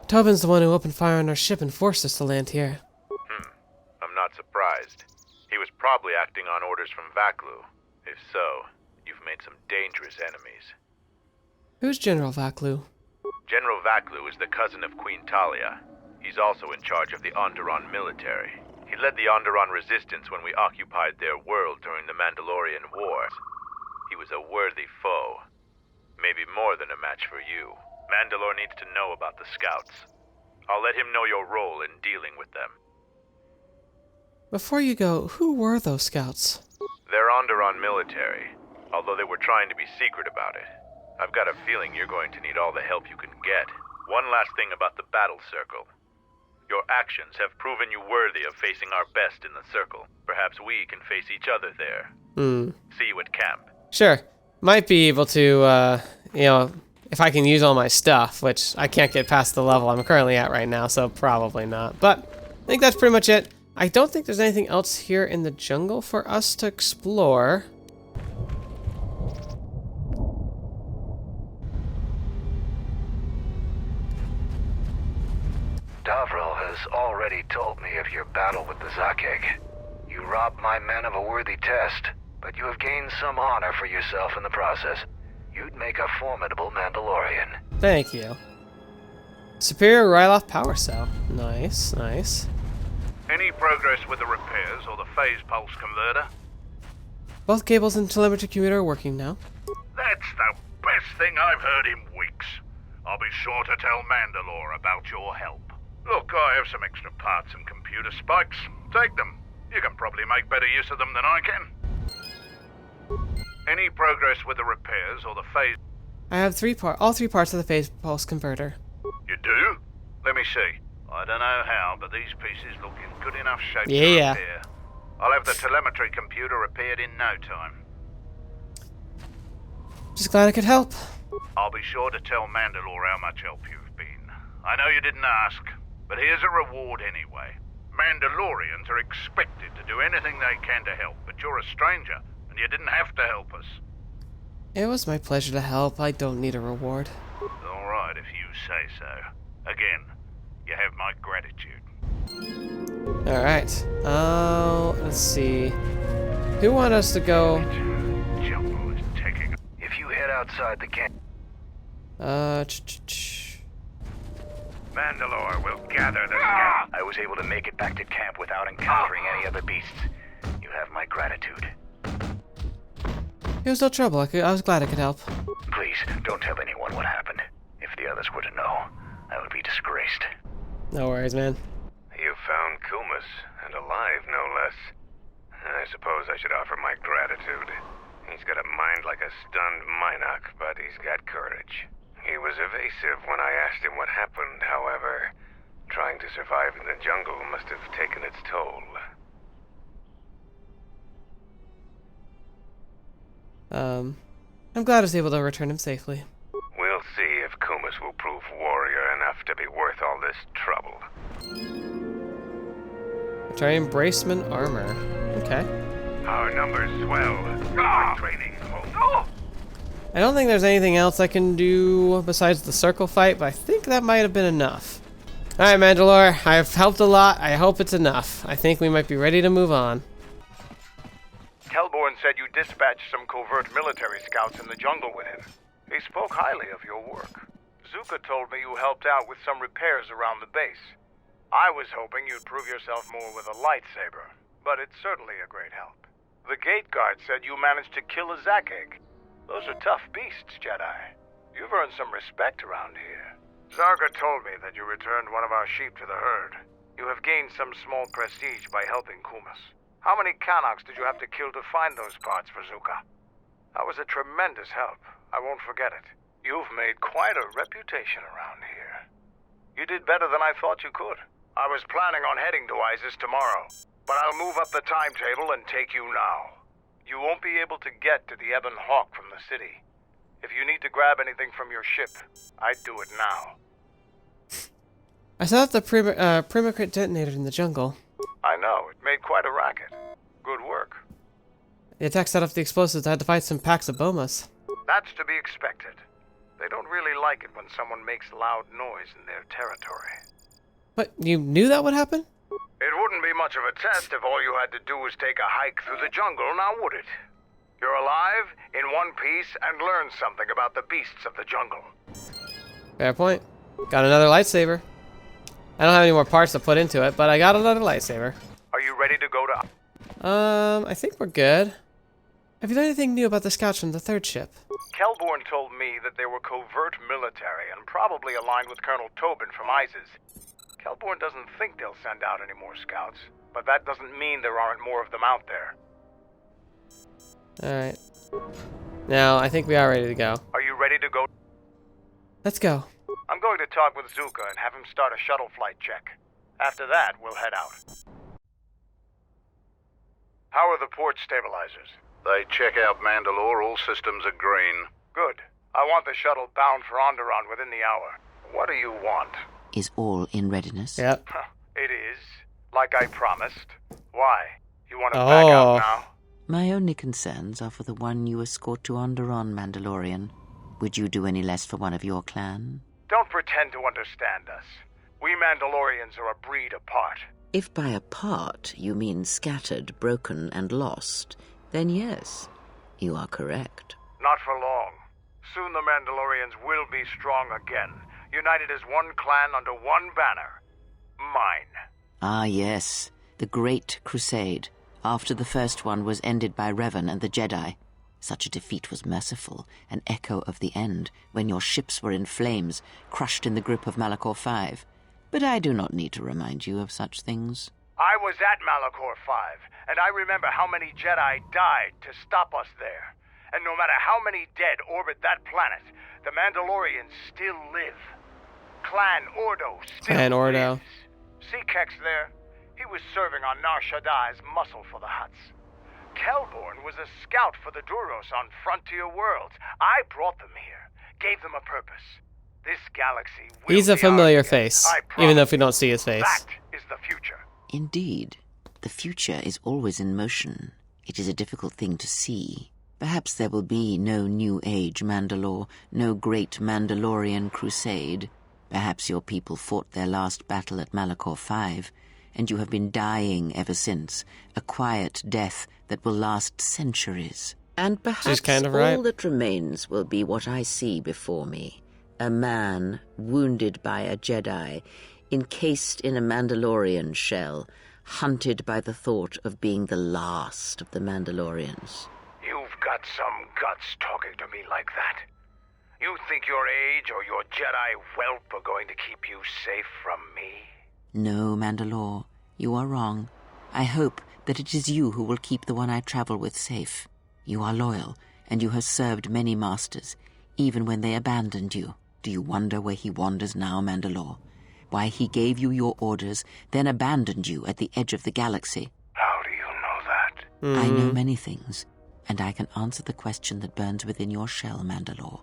Tobin's the one who opened fire on our ship and forced us to land here. I'm not surprised. He was probably acting on orders from Vaklu. If so, you've made some dangerous enemies. Who's General Vaklu? General Vaklu is the cousin of Queen Talia. He's also in charge of the Onderon military. He led the Onderon resistance when we occupied their world during the Mandalorian Wars. He was a worthy foe. Maybe more than a match for you. Mandalore needs to know about the scouts. I'll let him know your role in dealing with them. Before you go, who were those scouts? They're Onderon military, although they were trying to be secret about it. I've got a feeling you're going to need all the help you can get. One last thing about the battle circle. Your actions have proven you worthy of facing our best in the circle. Perhaps we can face each other there. See you at camp. Sure. Might be able to, if I can use all my stuff, which I can't get past the level I'm currently at right now, so probably not. But I think that's pretty much it. I don't think there's anything else here in the jungle for us to explore. Davril has already told me of your battle with the Zakeg. You robbed my men of a worthy test, but you have gained some honor for yourself in the process. You'd make a formidable Mandalorian. Thank you. Superior Ryloth power cell. Nice, nice. Any progress with the repairs or the phase pulse converter? Both cables and telemetry computer are working now. That's the best thing I've heard in weeks. I'll be sure to tell Mandalore about your help. Look, I have some extra parts and computer spikes. Take them. You can probably make better use of them than I can. Any progress with the repairs or the phase... I have all three parts of the phase pulse converter. You do? Let me see. I don't know how, but these pieces look in good enough shape to repair. I'll have the telemetry computer repaired in no time. Just glad I could help. I'll be sure to tell Mandalore how much help you've been. I know you didn't ask, but here's a reward anyway. Mandalorians are expected to do anything they can to help, but you're a stranger, and you didn't have to help us. It was my pleasure to help. I don't need a reward. All right, if you say so. Again, you have my gratitude. Alright. Let's see. Who want us to go? If you head outside the camp... Mandalore will gather the scouts. I was able to make it back to camp without encountering any other beasts. You have my gratitude. It was no trouble. I was glad I could help. Please, don't tell anyone what happened. If the others were to know, I would be disgraced. No worries, man. You found Kumas, and alive, no less. I suppose I should offer my gratitude. He's got a mind like a stunned Minok, but he's got courage. He was evasive when I asked him what happened, however. Trying to survive in the jungle must have taken its toll. I'm glad I was able to return him safely. We'll see if Kumas will prove warrior enough to be worth all this trouble. Try embracement armor. Okay. Our numbers swell. Training. I don't think there's anything else I can do besides the circle fight, but I think that might have been enough. Alright, Mandalore, I've helped a lot. I hope it's enough. I think we might be ready to move on. Kelborn said you dispatched some covert military scouts in the jungle with him. He spoke highly of your work. Zuka told me you helped out with some repairs around the base. I was hoping you'd prove yourself more with a lightsaber, but it's certainly a great help. The gate guard said you managed to kill a Zakeg. Those are tough beasts, Jedi. You've earned some respect around here. Zarga told me that you returned one of our sheep to the herd. You have gained some small prestige by helping Kumas. How many Canox did you have to kill to find those parts for Zuka? That was a tremendous help. I won't forget it. You've made quite a reputation around here. You did better than I thought you could. I was planning on heading to Iziz tomorrow, but I'll move up the timetable and take you now. You won't be able to get to the Ebon Hawk from the city. If you need to grab anything from your ship, I'd do it now. I saw the Primacrit detonator in the jungle. I know, it made quite a racket. Good work. The attack set off the explosives. I had to fight some packs of bomas. That's to be expected. They don't really like it when someone makes loud noise in their territory. But you knew that would happen? It wouldn't be much of a test if all you had to do was take a hike through the jungle, now would it? You're alive, in one piece, and learn something about the beasts of the jungle. Fair point. Got another lightsaber. I don't have any more parts to put into it, but I got another lightsaber. Are you ready to go to... I think we're good. Have you learned anything new about the scouts from the third ship? Kelborn told me that they were covert military and probably aligned with Colonel Tobin from Iziz. Kelborn doesn't think they'll send out any more scouts, but that doesn't mean there aren't more of them out there. Alright. Now, I think we are ready to go. Are you ready to go? Let's go. I'm going to talk with Zuka and have him start a shuttle flight check. After that, we'll head out. How are the port stabilizers? They check out Mandalore, all systems are green. Good. I want the shuttle bound for Onderon within the hour. What do you want? Is all in readiness? Yep. It is. Like I promised. Why? You want to back out now? My only concerns are for the one you escort to Onderon, Mandalorian. Would you do any less for one of your clan? Don't pretend to understand us. We Mandalorians are a breed apart. If by apart you mean scattered, broken, and lost, then yes, you are correct. Not for long. Soon the Mandalorians will be strong again, united as one clan under one banner. Mine. Ah, yes. The Great Crusade, after the first one was ended by Revan and the Jedi. Such a defeat was merciful, an echo of the end, when your ships were in flames, crushed in the grip of Malachor V. But I do not need to remind you of such things. I was at Malachor V, and I remember how many Jedi died to stop us there. And no matter how many dead orbit that planet, the Mandalorians still live. Clan Ordo still lives. See Kex there? He was serving on Nar Shaddai's muscle for the Hutts. Kelborn was a scout for the Duros on Frontier Worlds. I brought them here, gave them a purpose. This galaxy will He's a be familiar ours again. face, even though if we don't see his face. That is the future. Indeed. The future is always in motion. It is a difficult thing to see. Perhaps there will be no New Age Mandalore, no great Mandalorian crusade. Perhaps your people fought their last battle at Malachor V, and you have been dying ever since, a quiet death that will last centuries. And perhaps all that remains will be what I see before me. A man wounded by a Jedi, encased in a Mandalorian shell, hunted by the thought of being the last of the Mandalorians. You've got some guts talking to me like that. You think your age or your Jedi whelp are going to keep you safe from me? No, Mandalore, you are wrong. I hope that it is you who will keep the one I travel with safe. You are loyal, and you have served many masters, even when they abandoned you. Do you wonder where he wanders now, Mandalore? Why he gave you your orders, then abandoned you at the edge of the galaxy? How do you know that? I know many things, and I can answer the question that burns within your shell, Mandalore.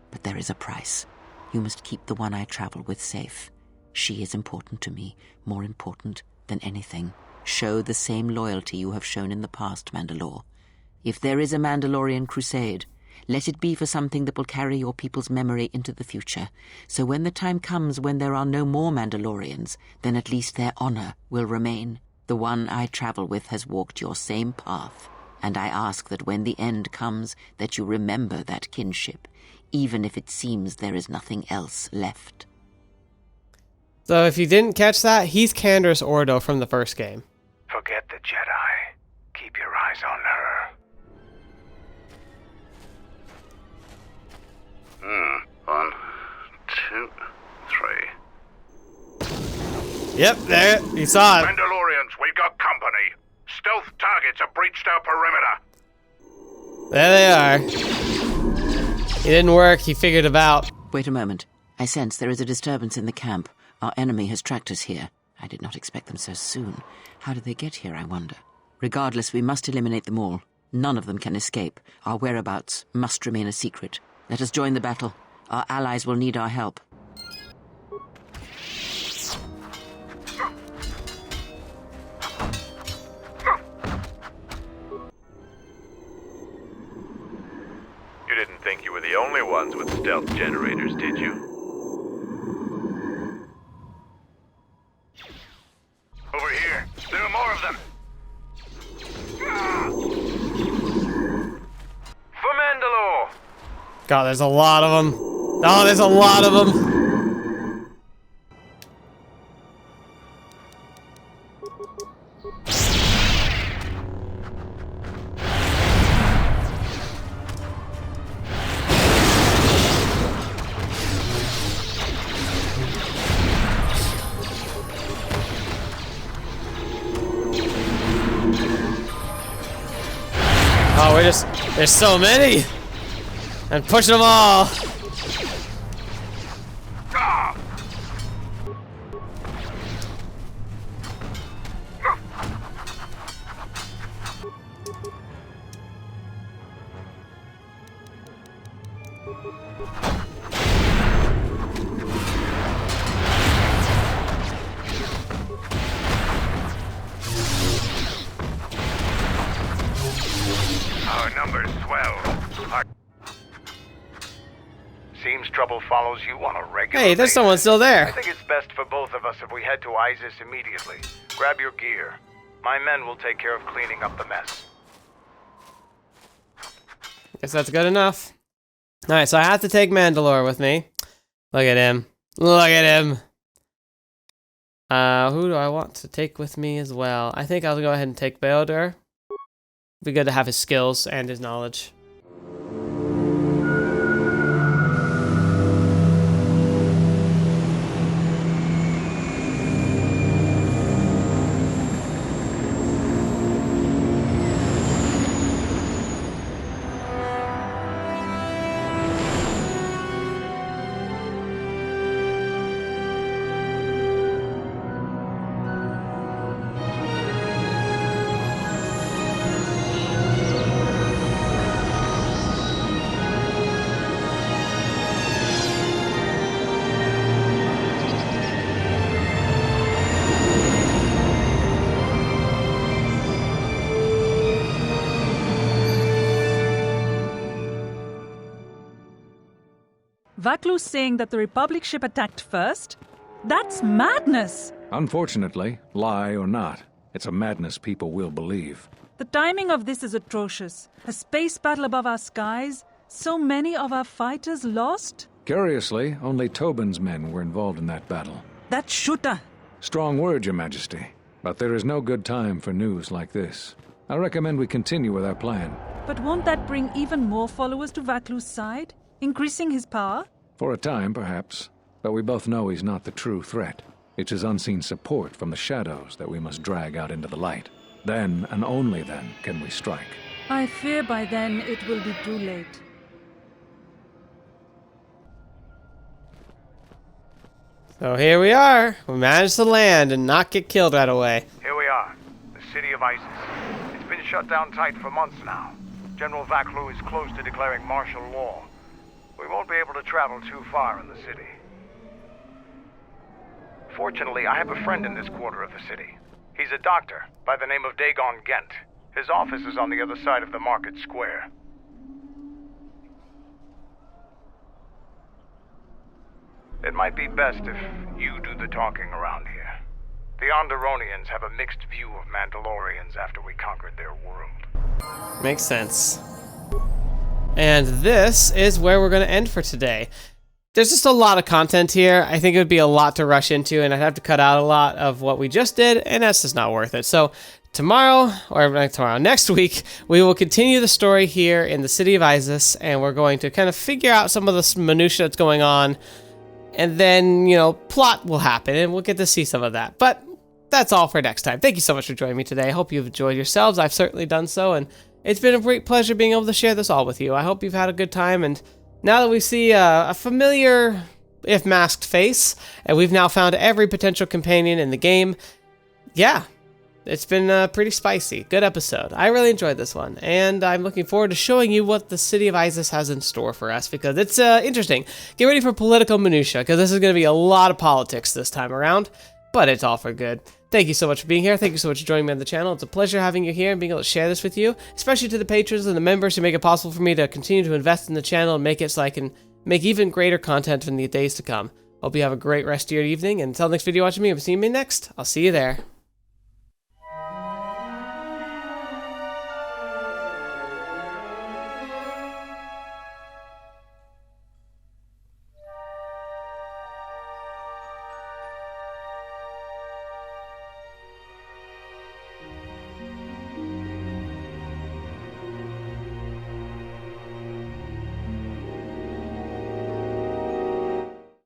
But there is a price. You must keep the one I travel with safe. She is important to me, more important than anything. Show the same loyalty you have shown in the past, Mandalore. If there is a Mandalorian crusade, let it be for something that will carry your people's memory into the future. So when the time comes when there are no more Mandalorians, then at least their honor will remain. The one I travel with has walked your same path, and I ask that when the end comes, that you remember that kinship, even if it seems there is nothing else left. So if you didn't catch that, he's Candace Ordo from the first game. Forget the Jedi. Keep your eyes on her. 1, 2, 3. Yep, there, you saw it. Mandalorians, we've got company. Stealth targets have breached our perimeter. There they are. It didn't work, he figured it out. Wait a moment. I sense there is a disturbance in the camp. Our enemy has tracked us here. I did not expect them so soon. How did they get here, I wonder? Regardless, we must eliminate them all. None of them can escape. Our whereabouts must remain a secret. Let us join the battle. Our allies will need our help. You didn't think you were the only ones with stealth generators, did you? Over here. There are more of them. For Mandalore! God, there's a lot of them. Oh, there's a lot of them. Oh, there's so many! And pushing them all! Our numbers swell. Seems trouble follows you on a regular Hey, there's basis. someone still there. I think it's best for both of us if we head to Iziz immediately. Grab your gear. My men will take care of cleaning up the mess. Guess that's good enough. Alright, so I have to take Mandalore with me. Look at him. Look at him. Who do I want to take with me as well? I think I'll go ahead and take bao-dur. Be good to have his skills and his knowledge. Vaklu's saying that the Republic ship attacked first? That's madness! Unfortunately, lie or not, it's a madness people will believe. The timing of this is atrocious. A space battle above our skies, so many of our fighters lost? Curiously, only Tobin's men were involved in that battle. That shooter! Strong word, Your Majesty. But there is no good time for news like this. I recommend we continue with our plan. But won't that bring even more followers to Vaklu's side? Increasing his power? For a time, perhaps. But we both know he's not the true threat. It's his unseen support from the shadows that we must drag out into the light. Then, and only then, can we strike. I fear by then it will be too late. So here we are. We managed to land and not get killed right away. Here we are, the city of Iziz. It's been shut down tight for months now. General Vaklu is close to declaring martial law. We won't be able to travel too far in the city. Fortunately, I have a friend in this quarter of the city. He's a doctor by the name of Dagon Gent. His office is on the other side of the market square. It might be best if you do the talking around here. The Onderonians have a mixed view of Mandalorians after we conquered their world. Makes sense. And this is where we're going to end for today. There's just a lot of content here. I think it would be a lot to rush into, and I'd have to cut out a lot of what we just did, and that's just not worth it. So tomorrow, or not tomorrow, next week, we will continue the story here in the city of Iziz, and we're going to kind of figure out some of the minutia that's going on, and then, you know, plot will happen, and we'll get to see some of that. But that's all for next time. Thank you so much for joining me today. I hope you've enjoyed yourselves. I've certainly done so, and it's been a great pleasure being able to share this all with you. I hope you've had a good time, and now that we see a familiar if masked face, and we've now found every potential companion in the game. Yeah, it's been pretty spicy. Good episode. I really enjoyed this one, and I'm looking forward to showing you what the city of Iziz has in store for us, because it's interesting. Get ready for political minutia, because this is going to be a lot of politics this time around, but it's all for good. Thank you so much for being here. Thank you so much for joining me on the channel. It's a pleasure having you here and being able to share this with you, especially to the patrons and the members who make it possible for me to continue to invest in the channel and make it so I can make even greater content in the days to come. Hope you have a great rest of your evening, and until next video watching me, if you see me next, I'll see you there.